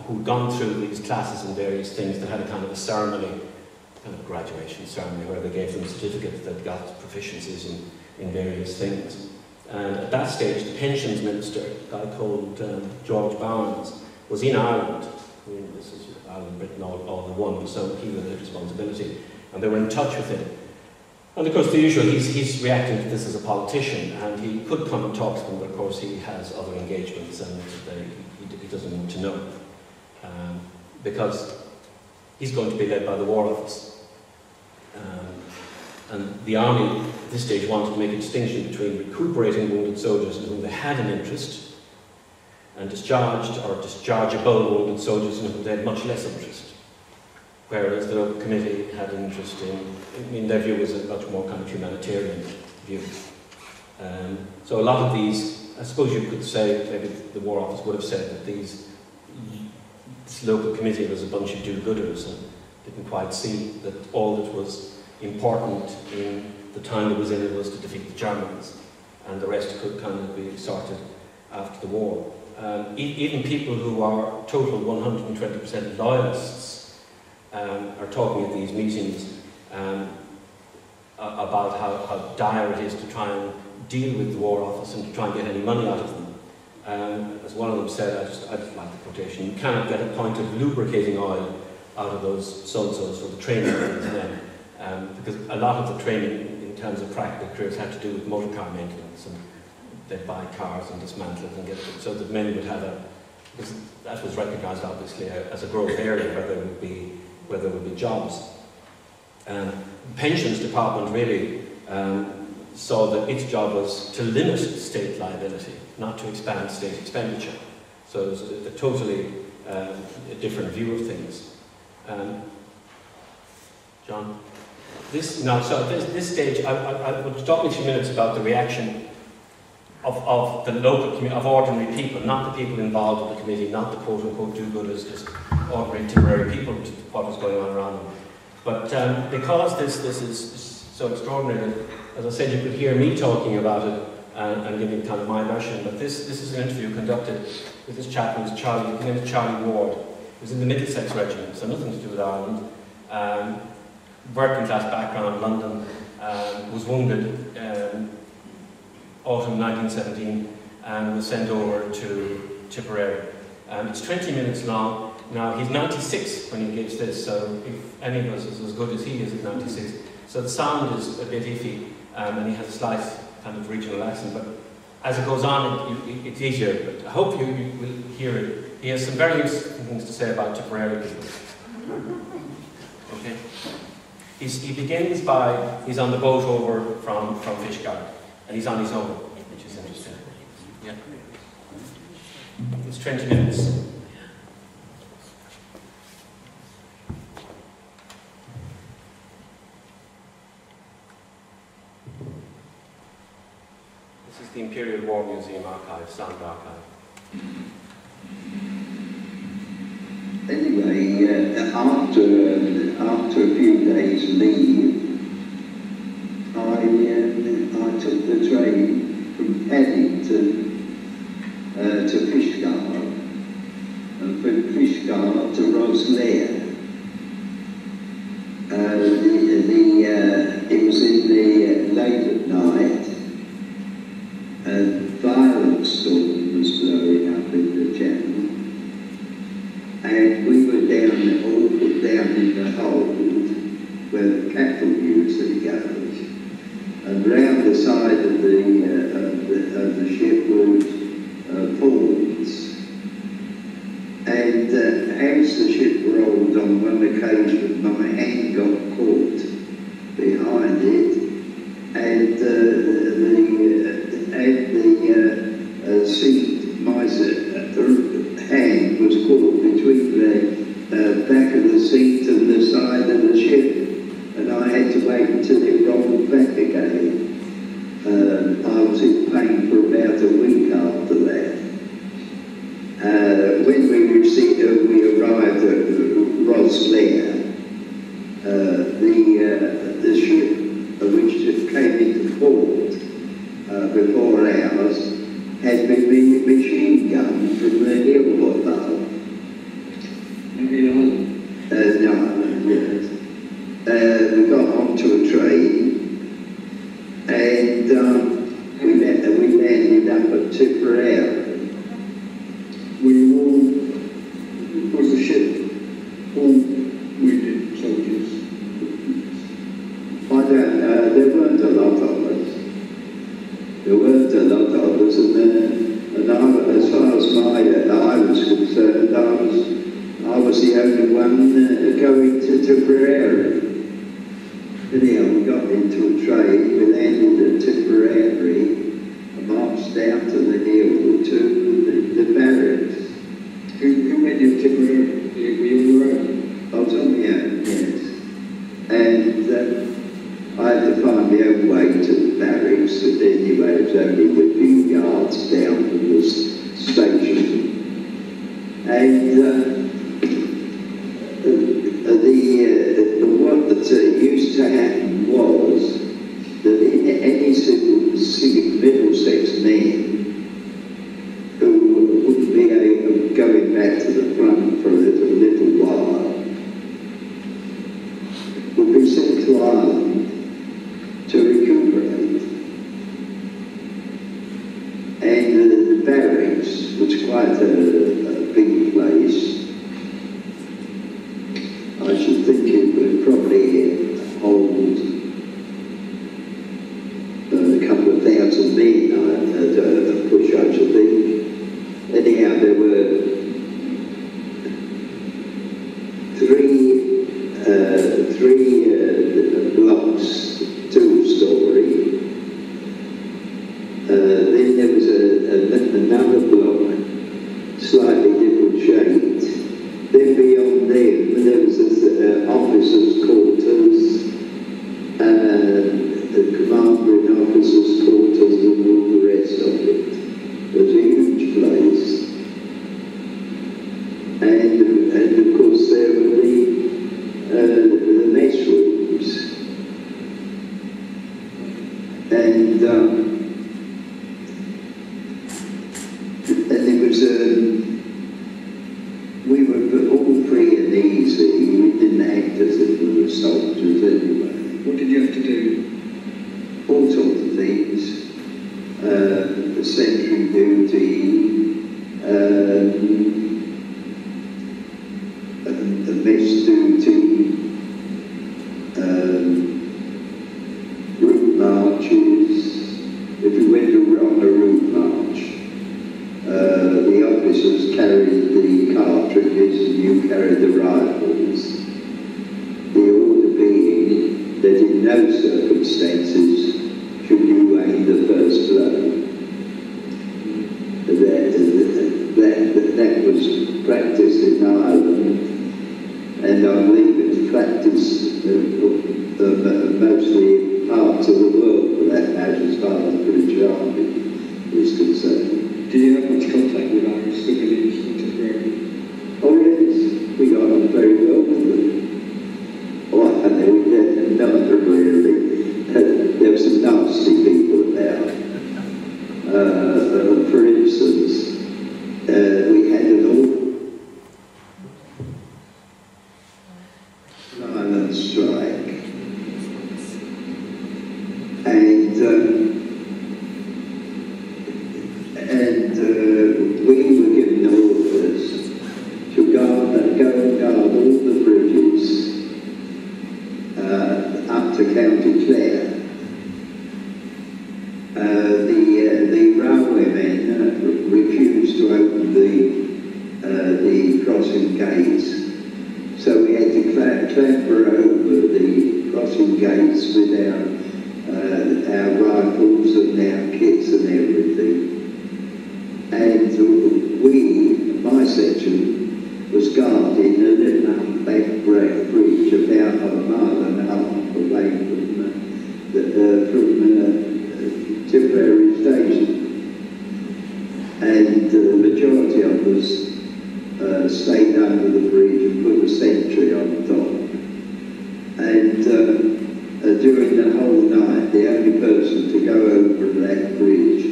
who'd gone through these classes and various things that had a kind of a ceremony, kind of graduation ceremony, where they gave them certificates that got proficiencies in various things. And at that stage, the pensions minister, a guy called George Barnes, was in Ireland. I mean, this is Ireland, Britain, all the one, so he would have responsibility. And they were in touch with him. And of course, the usual, he's reacting to this as a politician, and he could come and talk to them, but of course he has other engagements, and he doesn't want to know. Because he's going to be led by the War Office. And the army at this stage wanted to make a distinction between recuperating wounded soldiers in whom they had an interest, and discharged or dischargeable wounded soldiers in whom they had much less interest. Whereas the local committee had an interest in their view was a much more kind of humanitarian view. So a lot of these, I suppose you could say, maybe the War Office would have said that this local committee was a bunch of do-gooders and didn't quite see that all that was important in the time that was in it was to defeat the Germans, and the rest could kind of be sorted after the war. Even people who are total 120% loyalists are talking at these meetings about how dire it is to try and deal with the War Office and to try and get any money out of them. As one of them said, I just like the quotation, you cannot get a pint of lubricating oil out of those so-and-sos for the training of these men. Because a lot of the training in terms of practical careers had to do with motor car maintenance, and they'd buy cars and dismantle it and get them, so that men would have because that was recognised obviously as a growth area where there would be jobs. Pensions department really saw that its job was to limit state liability, not to expand state expenditure. So it was a totally a different view of things. John? This stage, I would talk in a few minutes about the reaction of the local community, of ordinary people, not the people involved in the committee, not the quote-unquote do-gooders, just ordinary Tipperary people, to what was going on around them. But because this is so extraordinary, that, as I said, you could hear me talking about it and giving kind of my version, but this is an interview conducted with this chap who was Charlie, his name is Charlie Ward. He was in the Middlesex Regiment, so nothing to do with Ireland. Working class background, London, was wounded autumn 1917 and was sent over to Tipperary. It's 20 minutes long. Now, he's 96 when he gives this, so if any of us is as good as he is at 96, so the sound is a bit iffy, and he has a slight kind of regional accent, but as it goes on, it's easier. But I hope you will hear it. He has some very interesting things to say about Tipperary people. Okay. He begins by, he's on the boat over from Fishguard, and he's on his own, which is interesting. Yeah. It's 20 minutes. This is the Imperial War Museum archive, sound archive. Anyway, after a few days' leave, I took the train from Paddington to Fishguard, and from Fishguard to Rosslare. It was in the late at night, and violent storm was blowing up in the channel. And we were all put down in the hold where the cattle usually goes. And round the side of the ship was pawns. And as the ship rolled on one occasion, my hand got caught behind it, and the seat, my hand was caught between the back of the seat and the side of the ship, and I had to wait until it rolled back again. I was in pain for about a week after that. When we arrived at Rosslare, the ship which came into port before ours had been machine gunned from the hill above. Yes. We got onto a train, and we landed up at Tipperary. Was the ship all wounded soldiers? I don't know, there weren't a lot of us. And as far as I was concerned, I was the only one going to Tipperary. Anyhow, we got into a train, we landed at Tipperary, and marched down to the hill to the barracks. Who met you at Tipperary? Were you on your own? I was on my own, yes. And I had to find my own way to the barracks, and anyway, it was only a few yards down from the station. And what used to happen was that any Middlesex men who wouldn't be going back to the front for a little while would be sent to Ireland to recuperate. And the barracks was quite a big place. I should think it would probably hold a couple of thousand men at a push, I should think. Anyhow, there were three blocks, two-story, another block, slightly different shades. Then beyond them, there was officers' quarters, the commander and officers' quarters, and all the rest of it. It was a huge place. And of course there were the mess rooms. And it was, we were all free and easy. We didn't act as if we were soldiers anyway. What did you have to do? All sorts of things. Sentry duty, the mess duty, route marches. If you went on a route march, the officers carried the cartridges and you carried the rifles. The order being that in no circumstances should you aim the first blow. That was practiced in Ireland, and I believe it's practiced mostly in parts of the world, for that matter, as far as the British Army is concerned. Did you have much contact with Irish civilians in Tipperary? Oh yes, we got on very well with them. Oh, I know, not really. There were some nasty people about. For instance, we had an all-Ireland strike, and we were given orders to go and guard all the bridges up to County Clare. The railwaymen refused to open the crossing gates, so we had to clamber over the crossing gates with our rifles and our kits and everything. And my section was guarding a little humpback bridge about a mile and a half away from Tipperary station, and the majority of us stayed under the bridge and put a sentry on top. And during the whole night, the only person to go over that bridge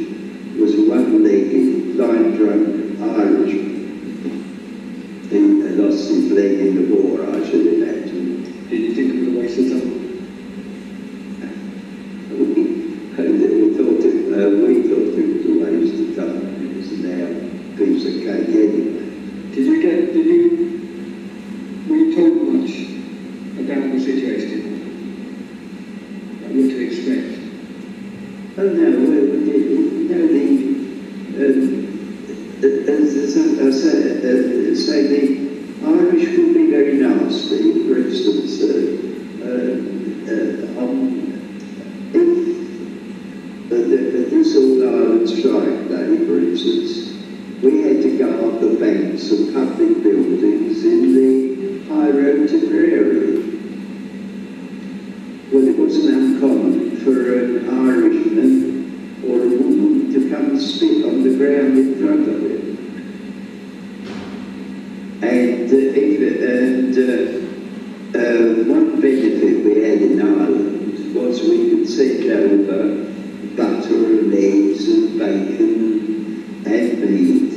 was a one-legged, line-drunk Irishman. He lost his leg in the war, I should imagine. Did you think it was a waste of time? We thought it was a waste of time. It was now a piece of cake anyway. Were you told much about the situation? Like what to expect? Oh no, say the Irish could be very nasty. For instance, this all-Ireland strike day, for instance, we had to guard the banks of public buildings in the high road Tipperary. Well, it wasn't uncommon for an Irishman or a woman to come and spit on the ground in front of it. And one benefit we had in Ireland was we could send over butter and eggs and bacon and meat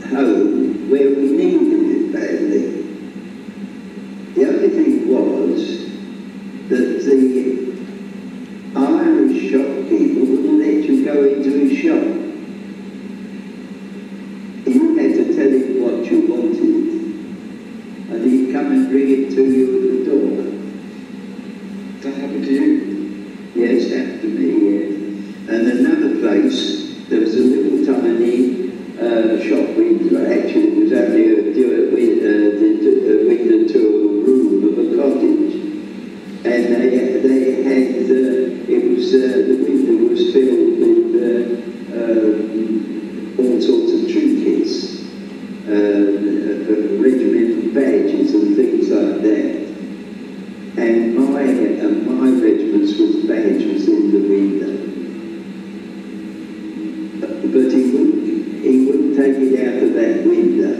home where we needed it badly. The only thing was that the Irish shopkeeper wouldn't let you go into his shop. You had to tell him what you wanted, and he'd come and bring it to you at the door. That happened to you? Yes, happened to me, yes. And another place, there was a little tiny shop window. Actually, it was only a window to a room of a cottage. And they had, the window was filled with but he wouldn't take it out of that window,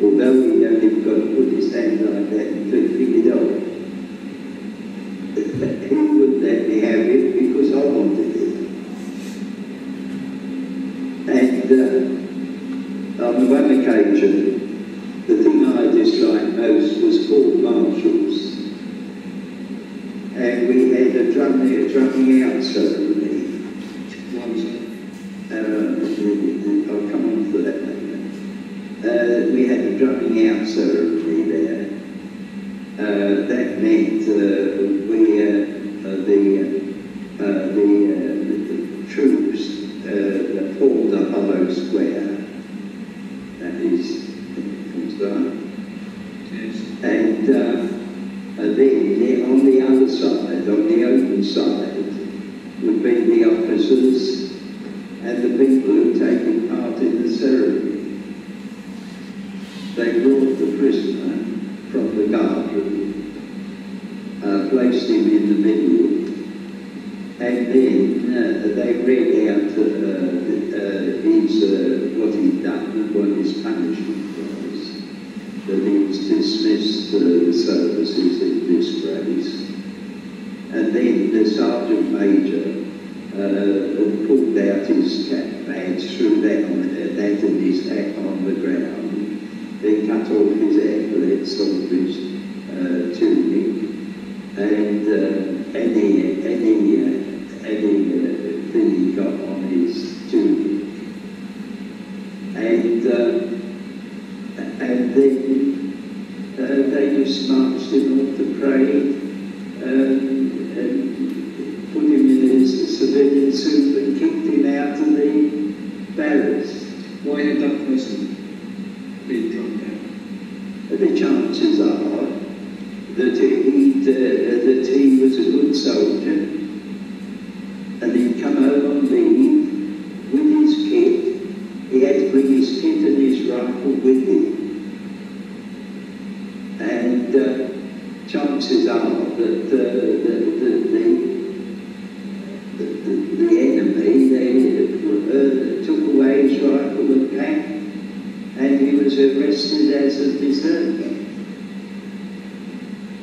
although he'd only got to put his hand like that and pick it up. He wouldn't let me have it because I wanted it. And on one occasion, the thing I disliked most was court martials. And we had a drumming out ceremony. What was that? I'll come on to that later. We had a drumming out ceremony there. That meant the troops formed a hollow square. That is, right? Yes. And then on the other side, on the open side, would be the officers and the people who had taken part in the ceremony. They brought the prisoner from the guard room, placed him in the middle, and then they read out what he'd done and what his punishment was. That he was dismissed the services in disgrace. And then the sergeant major pulled out his cap badge, threw that and his hat on the ground, then cut off his epaulets off his tunic, and any thing he got on his tunic. And then they just marched him off the parade and put him in his civilian suit and kicked him out of the barracks. Why had that person been drummed out? The chances are that he was a good soldier and he'd come home on leave with his kit. He had to bring his kit and his rifle with him. And chances are that the enemy, they took away his rifle and pack, and he was arrested as a deserter.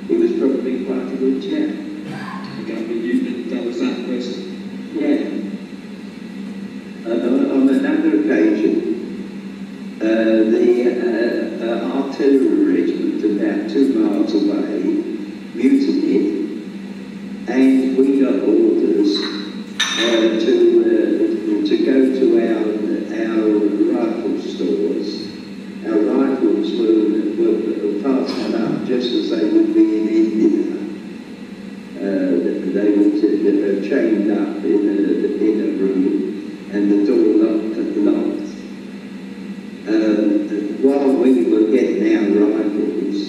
He was probably quite a good chap. That was that person? Yeah. On another occasion, the artillery regiment about 2 miles away mutinied, and we got orders to go to our rifle stores. Our rifles were fastened up just as they would be in India. They were chained up in a room, and the door locked. While we were getting our rifles,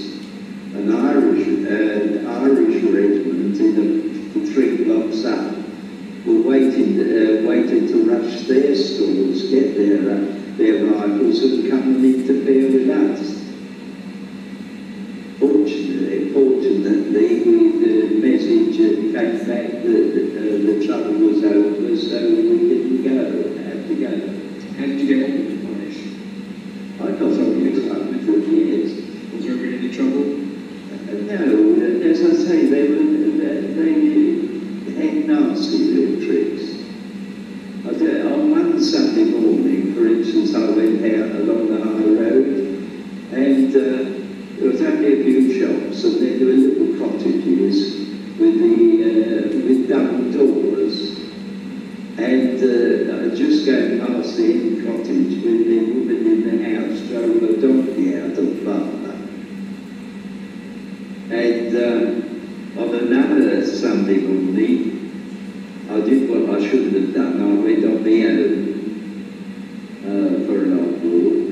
an Irish regiment in 3 blocks up were waiting to rush their stores, get their rifles, and come and interfere with us. Fortunately, the message came back that the trouble was over, so we didn't go, had to go. How did you get on with the punish? I got on with it for years. Was there ever any trouble? No, as I say, they had nasty little tricks. On one Sunday morning, for instance, I went out along the high road, and there was only a few shops, and there were little cottages with double doors. And I just going past the end cottage when the woman in the house drove a donkey out of Barber. And on another Sunday morning, I did what I shouldn't have done. I went on my own for an old walk,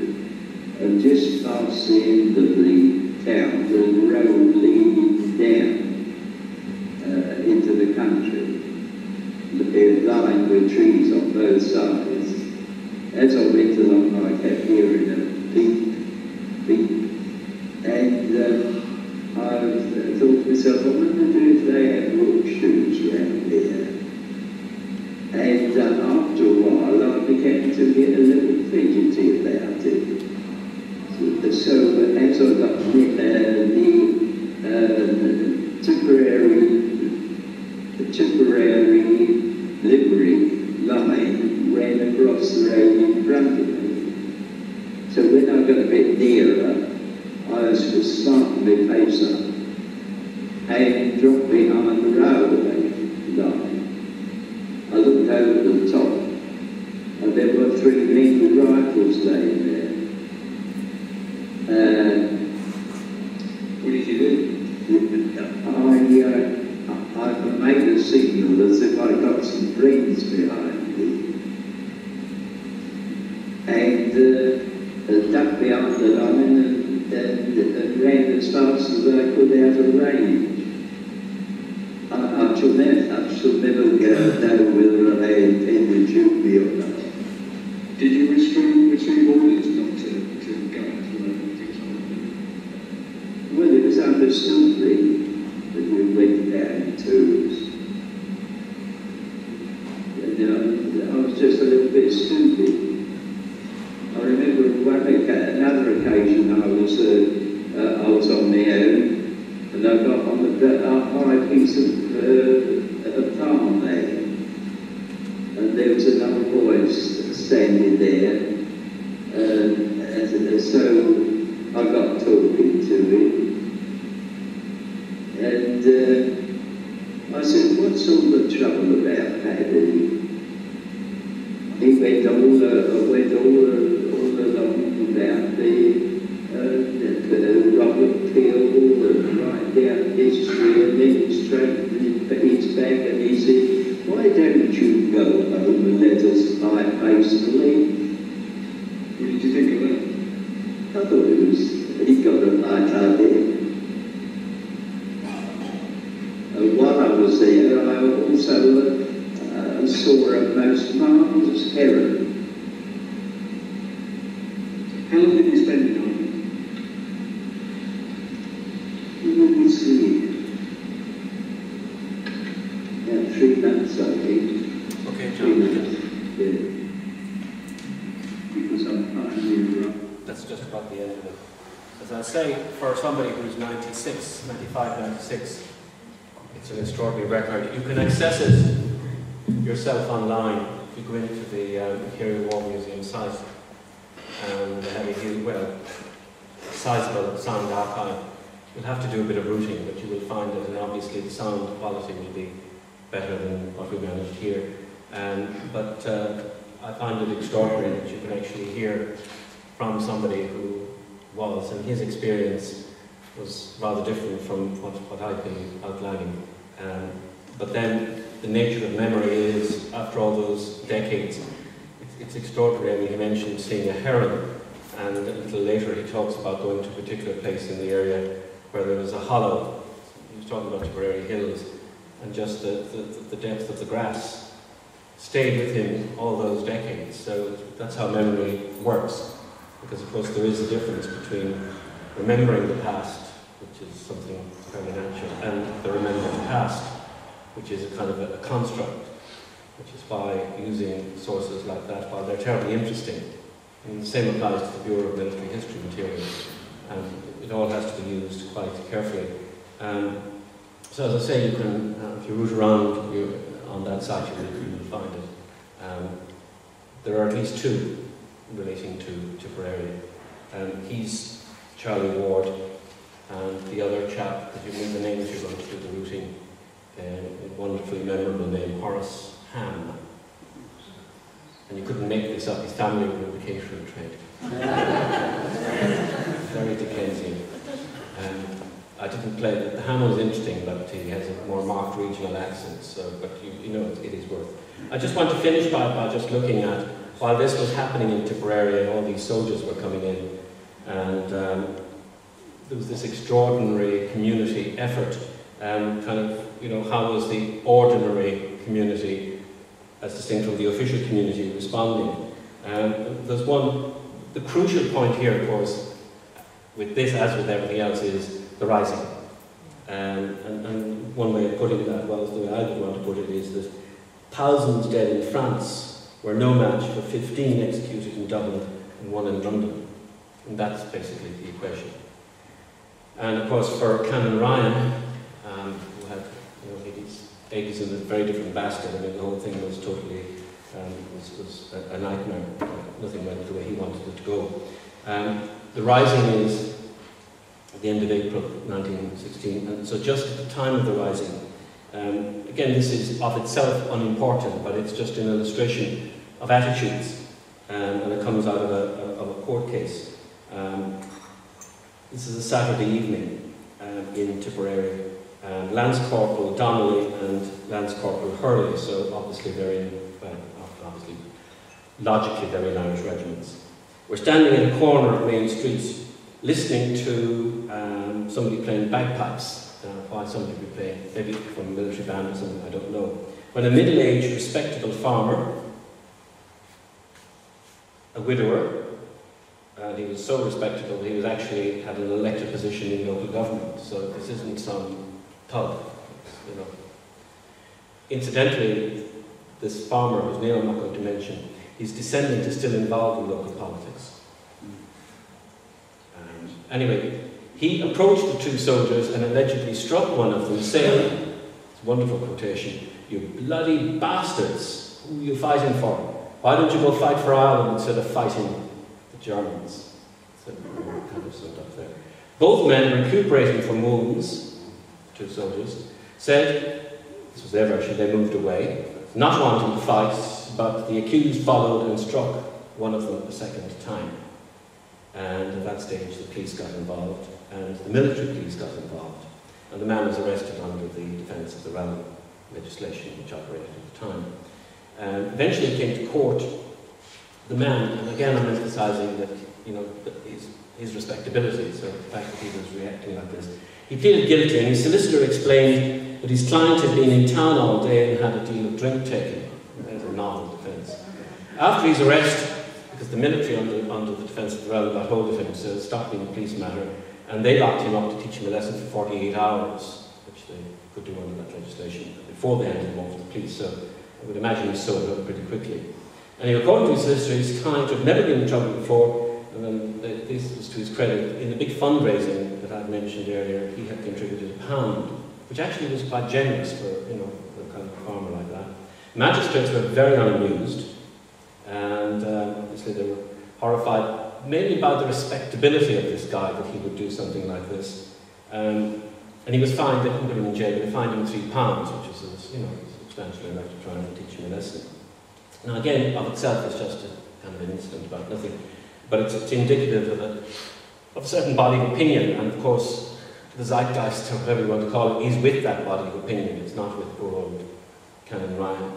and just past the end of the town, the road leading down into the country, lined with trees on both sides. As I went along, I kept hearing a beep, beep, and I thought to myself, I wonder if they have horseshoes around here. And after a while, I began to get a little fidgety about it. So as I got the Tipperary livery line ran across the road in front of me. So when I got a bit nearer, I was to start my pace up and drop behind the railway line. I looked over the top and there were 3 men with rifles laying there. What did you do? I made a signal as if I got some friends behind me. And ducked behind the line and ran as fast as I could out of range. I shall never know whether I intended to be or not. Did you receive orders not to go out to things like that? Well, it was understood really that we went down in twos. And I was just a little bit stupid. I remember another occasion I was on my own, and I got on a high piece of farm there, and there was another boy standing there, and so I got talking to him, and I said, "What's all the trouble about, Paddy?" He went all along about the Robert Peel and right down history, and then he straightened his back and he said, "Why don't you go home and let us fight peacefully?" What did you think of that? I thought he got a right idea. And while I was there, I also saw a most marvellous heron. How long did you spend in Ireland? Let me see. About 3 months, I think. Okay, 3 John. months. Yeah. Because I'm finally That's just about the end of it. As I say, for somebody who's 96, 95, 96, it's an extraordinary record. You can access it yourself online if you go into the Imperial War Museum site and they have a huge, sizable sound archive. You'll have to do a bit of routing, but you will find it, and obviously the sound quality will be better than what we managed here. But I find it extraordinary that you can actually hear from somebody who was, and his experience was rather different from what I've been outlining. But then the nature of memory is, after all those decades, it's extraordinary. I mean, he mentioned seeing a heron, and a little later he talks about going to a particular place in the area where there was a hollow. He was talking about Tipperary Hills, and just the depth of the grass stayed with him all those decades. So that's how memory works, because of course there is a difference between remembering the past, which is something fairly natural, and the remembering past, which is a kind of a construct, which is why using sources like that, while they're terribly interesting, and the same applies to the Bureau of Military History materials, and it all has to be used quite carefully. So as I say, you can, if you root around on that site, you will find it. There are at least 2 relating to Tipperary. He's Charlie Ward, and the other chap, if you remember the names, you're going to do the routing, a wonderfully memorable name, Horace Ham. And you couldn't make this up, his family were in the catering trade. Very Dickensian. I didn't play it. The Ham was interesting, but he has a more marked regional accent, so, but you know it is worth. I just want to finish by just looking at, while this was happening in Tipperary and all these soldiers were coming in, and there was this extraordinary community effort, kind of, you know, how was the ordinary community, as distinct from the official community, responding? There's the crucial point here, of course, with this as with everything else, is the rising. And one way of putting that, well, the way I would want to put it, is that thousands dead in France were no match for 15 executed in Dublin and 1 in London. And that's basically the equation. And of course for Canon Ryan, who had his eggs in a very different basket, I mean the whole thing was totally was a nightmare. Nothing went the way he wanted it to go. The Rising is at the end of April 1916, and so just at the time of the Rising, again this is of itself unimportant, but it's just an illustration of attitudes, and it comes out of a court case. This is a Saturday evening in Tipperary. Lance Corporal Donnelly and Lance Corporal Hurley, so obviously logically they're in Irish regiments. We're standing in a corner of Main Street listening to somebody playing bagpipes. Why somebody would be playing, maybe from a military band or something, I don't know. When a middle-aged, respectable farmer, a widower, and he was so respectable he was actually had an elected position in local government, so this isn't some thug, you know. Incidentally, this farmer, whose name I'm not going to mention, his descendant is still involved in local politics. Anyway, he approached the two soldiers and allegedly struck one of them, saying, it's a wonderful quotation, "You bloody bastards, who are you fighting for? Why don't you go fight for Ireland instead of fighting the Germans?" So kind of summed up there. Both men, recuperating from wounds, two soldiers, said, this was their version, they moved away, not wanting to fight, but the accused followed and struck one of them a second time. And at that stage the police got involved, and the military police got involved, and the man was arrested under the Defence of the Realm legislation which operated at the time. Eventually it came to court. The man, and again I'm emphasising that, you know, his respectability, so the fact that he was reacting like this. He pleaded guilty, and his solicitor explained that his client had been in town all day and had a deal of drink taken. There's a novel defence. After his arrest, because the military under the Defence of the Realm got hold of him, so stop being a police matter, and they locked him up to teach him a lesson for 48 hours, which they could do under that legislation, before they handed him over to the police, so I would imagine he sobered up pretty quickly. And according to his solicitor, his client had never been in trouble before, and then this was to his credit. In the big fundraising that I mentioned earlier, he had contributed £1, which actually was quite generous for, you know, for a kind of farmer like that. Magistrates were very unamused, and obviously they were horrified, mainly by the respectability of this guy, that he would do something like this. And he was fined, they didn't put him in jail, but they fined him £3, which is, you know, substantial enough to try and teach him a lesson. Now again, of itself, it's just a kind of an incident about nothing, but it's indicative of a certain body of opinion, and of course, the zeitgeist, or whatever you want to call it, is with that body of opinion. It's not with poor old Canon Ryan.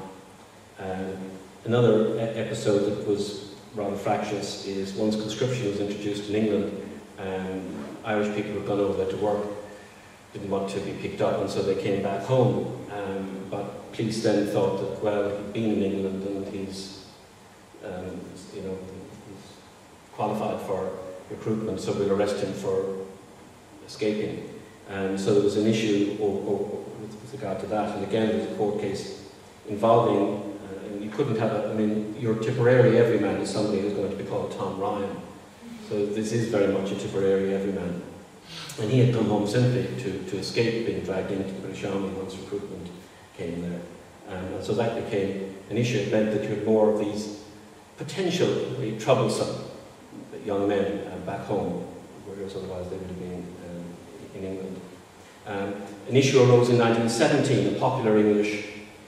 Another episode that was rather fractious is once conscription was introduced in England, Irish people who had gone over there to work didn't want to be picked up, and so they came back home. But police then thought that, well, he'd been in England and he's, you know, he's qualified for recruitment, so we'll arrest him for escaping. And so there was an issue with regard to that, and again there was a court case involving, you couldn't have I mean, your Tipperary everyman is somebody who's going to be called Tom Ryan. So this is very much a Tipperary everyman. And he had come home simply to escape being dragged into the British Army once recruitment came there. And so that became an issue. It meant that you had more of these potentially troublesome young men back home, whereas otherwise they would have been in England. An issue arose in 1917, a popular English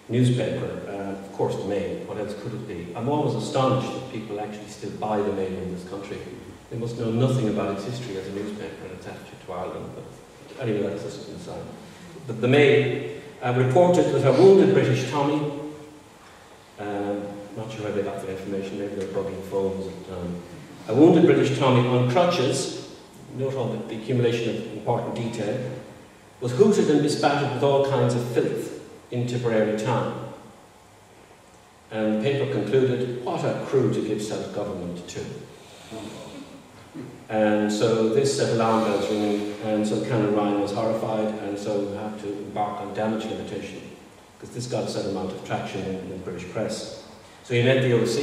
newspaper, of course the Mail, what else could it be? I'm always astonished that people actually still buy the Mail in this country. They must know nothing about its history as a newspaper and its attitude to Ireland, but anyway, that's just an aside. But the Mail reported that a wounded British Tommy, not sure where they got that information, maybe they were bugging phones at the time, a wounded British Tommy on crutches, note all the accumulation of important detail, was hooted and bespattered with all kinds of filth in Tipperary town. And the paper concluded, what a crew to give self-government to. And so this set alarm bells ringing, and so Canon Ryan was horrified, and so we had to embark on damage limitation, because this got a certain amount of traction in the British press. So he met the OC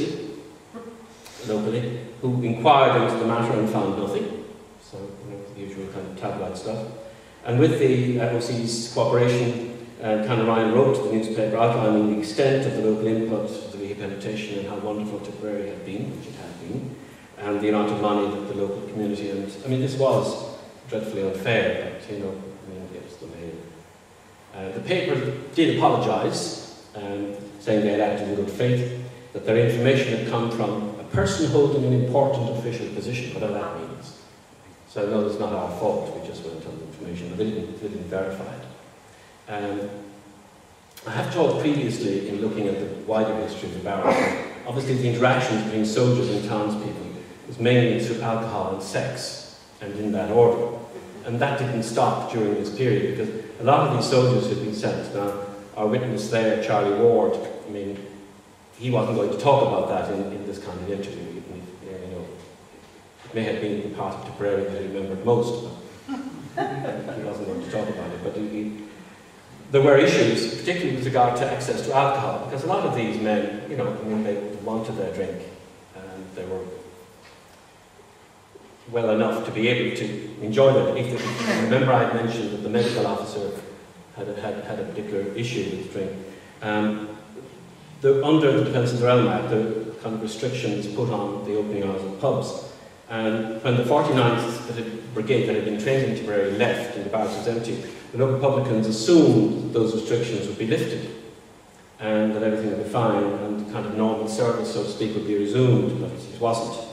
locally, who inquired into the matter and found nothing. So, you know, the usual kind of tabloid stuff. And with the OC's cooperation, Canon Ryan wrote to the newspaper outlining the extent of the local input to the rehabilitation and how wonderful Tipperary had been, which it had been, and the amount of money that the local community, and I mean, this was dreadfully unfair, but, you know, I mean, it was the mail. The paper did apologise, saying they had acted in good faith, that their information had come from a person holding an important official position, whatever that means. So no, it's not our fault, we just went on the information, but they didn't verify it. I have talked previously in looking at the wider history of the barracks. Obviously the interactions between soldiers and townspeople was mainly through alcohol and sex, and in that order. And that didn't stop during this period, because a lot of these soldiers who'd been sent, now our witness there, Charlie Ward, I mean, he wasn't going to talk about that in this kind of interview. You know, it may have been the part of Tipperary that he remembered most, but he wasn't going to talk about it. But there were issues, particularly with regard to access to alcohol, because a lot of these men, you know, I mean, they wanted their drink, and they were well enough to be able to enjoy them. Remember I had mentioned that the medical officer had a particular issue with drink. Under the Defence of the Realm Act, the kind of restrictions put on the opening hours of pubs. And when the 49th Brigade that had been trained in Tipperary left and the barracks was empty, the local publicans assumed that those restrictions would be lifted and that everything would be fine and kind of normal service, so to speak, would be resumed, but it wasn't.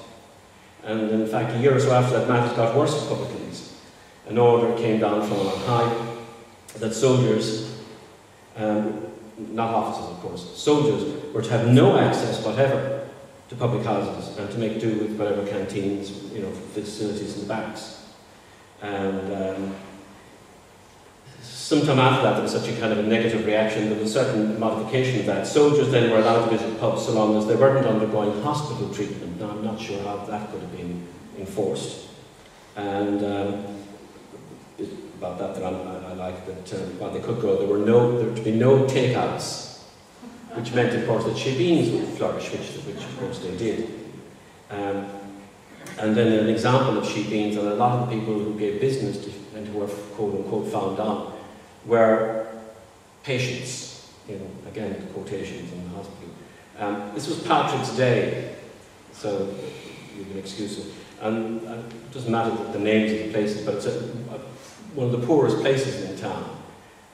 And in fact, a year or so after that, matters got worse for publicans. An order came down from on high that soldiers, not officers of course, soldiers were to have no access whatever to public houses and to make do with whatever canteens, you know, facilities in the barracks. And sometime after that, there was such a kind of a negative reaction, there was a certain modification of that. Soldiers then were allowed to visit pubs so long as they weren't undergoing hospital treatment. Now, I'm not sure how that could have been enforced. And about that I like that while they could go, there were to be no takeouts, which meant, of course, that shebeens would flourish, which of course they did. And then an example of shebeens, and a lot of the people who gave business to, and who were quote-unquote found on, were patients, in, again, quotations in the hospital. This was Patrick's Day, so you can excuse it. And it doesn't matter the names of the places, but it's one of the poorest places in town,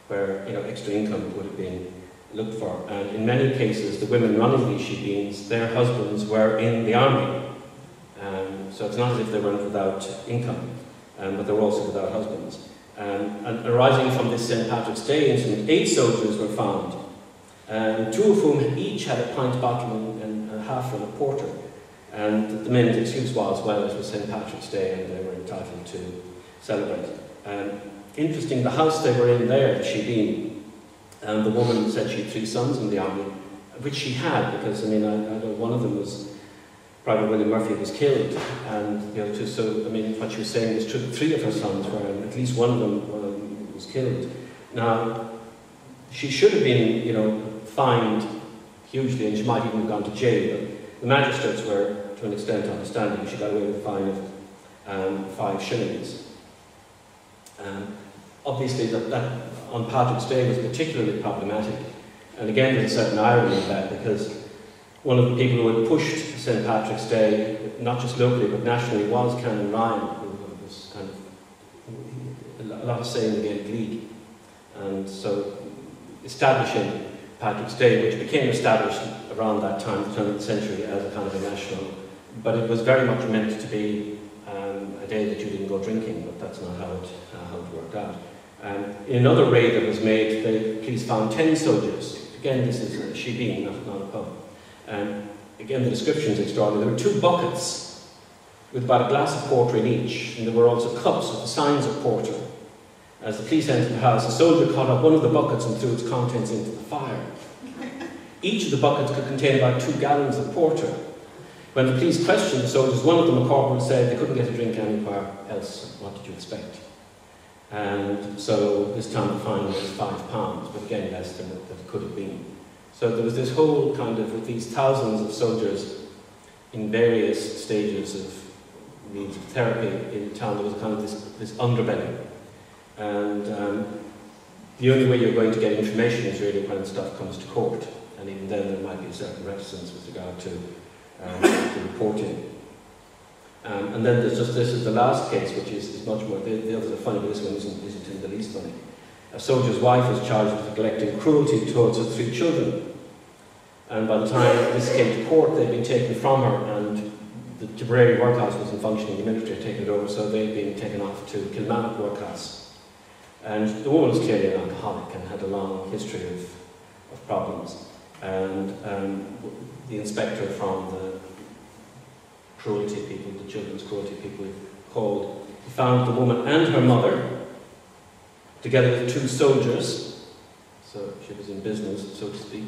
where, you know, extra income would have been looked for. And in many cases, the women running these shebeens, their husbands were in the army. So it's not as if they weren't without income, but they were also without husbands. And arising from this St. Patrick's Day incident, 8 soldiers were found, 2 of whom each had a pint bottle and a half full of porter. And the men's excuse was, well, it was St. Patrick's Day and they were entitled to celebrate. Interesting, the house they were in there, the shebeen, the woman said she had 3 sons in the army, which she had, because, I mean, I know one of them was, Private William Murphy was killed, and the other 2, so, I mean, what she was saying is true, 3 of her sons were, and at least one of them was killed. Now, she should have been, you know, fined hugely, and she might even have gone to jail, but the magistrates were, to an extent, understanding. She got away with a fine of 5 shillings. Obviously, that on Patrick's Day was particularly problematic, and again, there's a certain irony in that, because one of the people who had pushed St. Patrick's Day, not just locally but nationally, was Canon Ryan, who was kind of a lot of say in the Gaelic League. And so establishing Patrick's Day, which became established around that time, the turn of the century, as a kind of a national, but it was very much meant to be a day that you didn't go drinking, but that's not how it worked out. In another raid that was made, the police found 10 soldiers. Again, this is a shebeen, not a pub. Again, the description is extraordinary. There were 2 buckets with about a glass of porter in each, and there were also cups with the signs of porter. As the police entered the house, a soldier caught up one of the buckets and threw its contents into the fire. Each of the buckets could contain about 2 gallons of porter. When the police questioned the soldiers, one of them, a corporal, said they couldn't get a drink anywhere else. What did you expect? And so this time the fine was £5, but again less than it could have been. So there was this whole kind of, with these thousands of soldiers in various stages of means of therapy in town, there was kind of this underbelly. And the only way you're going to get information is really when stuff comes to court. And even then there might be a certain reticence with regard to reporting. And then there's just, this is the last case, which is much more, the others are funny, but this one isn't in the least funny. A soldier's wife was charged with neglecting cruelty towards her 3 children. And by the time this came to court, they'd been taken from her, and the Tipperary workhouse wasn't functioning, the military had taken it over, so they'd been taken off to Kilmarnock workhouse. And the woman was clearly an alcoholic and had a long history of problems. And the inspector from the cruelty people, the children's cruelty people, called, he found the woman and her mother, together with 2 soldiers, so she was in business, so to speak,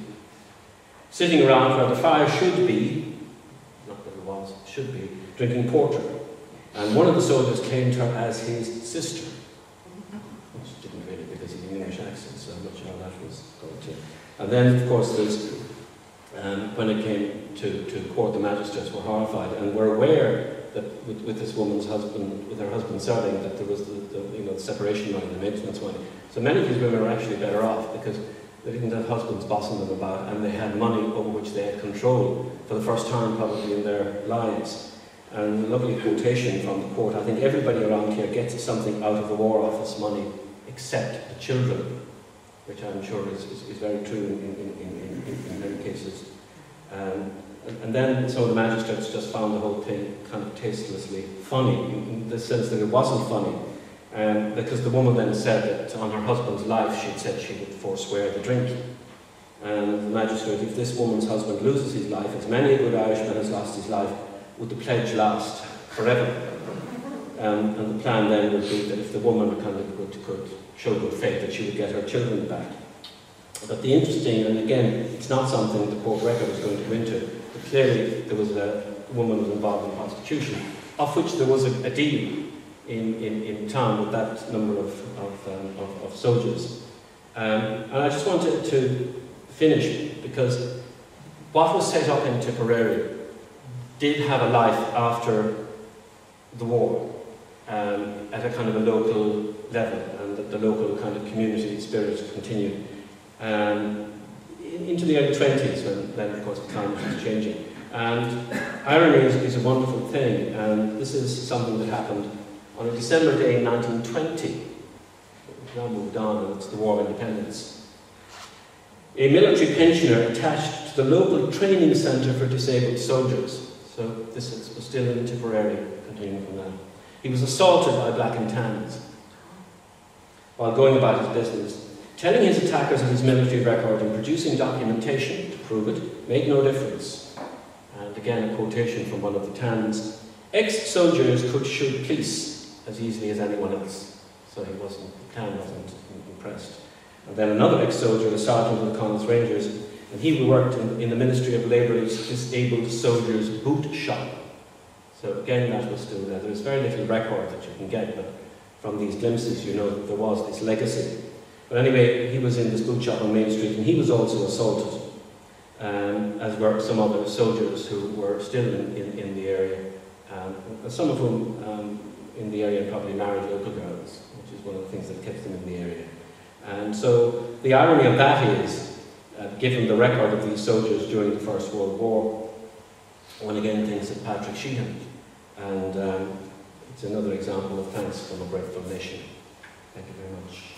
sitting around where the fire should be, not that it was, should be, drinking porter. And one of the soldiers claimed her as his sister. Which didn't really, because he had an English accent, so I'm not sure how that was going to. And then, of course, there's, when it came to court, the magistrates were horrified and were aware that with this woman's husband, with her husband serving, that there was the separation money, the maintenance money. So many of these women were actually better off because they didn't have husbands bossing them about, and they had money over which they had control for the first time probably in their lives. And a lovely quotation from the court, I think everybody around here gets something out of the War Office money except the children, which I'm sure is very true in many cases. And then some of the magistrates just found the whole thing kind of tastelessly funny, in the sense that it wasn't funny. Because the woman then said that on her husband's life she'd said she would forswear the drink. And the magistrate, if this woman's husband loses his life, as many a good Irishman has lost his life, would the pledge last forever? And the plan then would be that if the woman kind of could show good faith, that she would get her children back. But the interesting, and again, it's not something the court record is going to go into, but clearly there was a woman was involved in prostitution, of which there was a deal in town with that number of soldiers. And I just wanted to finish because what was set up in Tipperary did have a life after the war at a kind of a local level, and that the local kind of community spirit continued into the early 20s, when then of course the climate was changing. And irony is a wonderful thing, and this is something that happened on a December day in 1920. We've now moved on, and it's the War of Independence. A military pensioner attached to the local training centre for disabled soldiers. So this was still in Tipperary, continuing from that. He was assaulted by black and tans while going about his business. Telling his attackers of his military record and producing documentation to prove it made no difference. And again, a quotation from one of the tans. Ex-soldiers could shoot police as easily as anyone else. So the tan wasn't impressed. And then another ex-soldier, a sergeant of the Connaught Rangers, and he worked in the Ministry of Labour's Disabled Soldiers Boot Shop. So again, that was still there. There's very little record that you can get, but from these glimpses you know that there was this legacy. But anyway, he was in this boot shop on Main Street, and he was also assaulted, as were some other soldiers who were still in the area, some of whom in the area probably married local girls, which is one of the things that kept them in the area. And so the irony of that is, given the record of these soldiers during the First World War, one again thinks of Patrick Sheehan, and it's another example of thanks from a grateful nation. Thank you very much.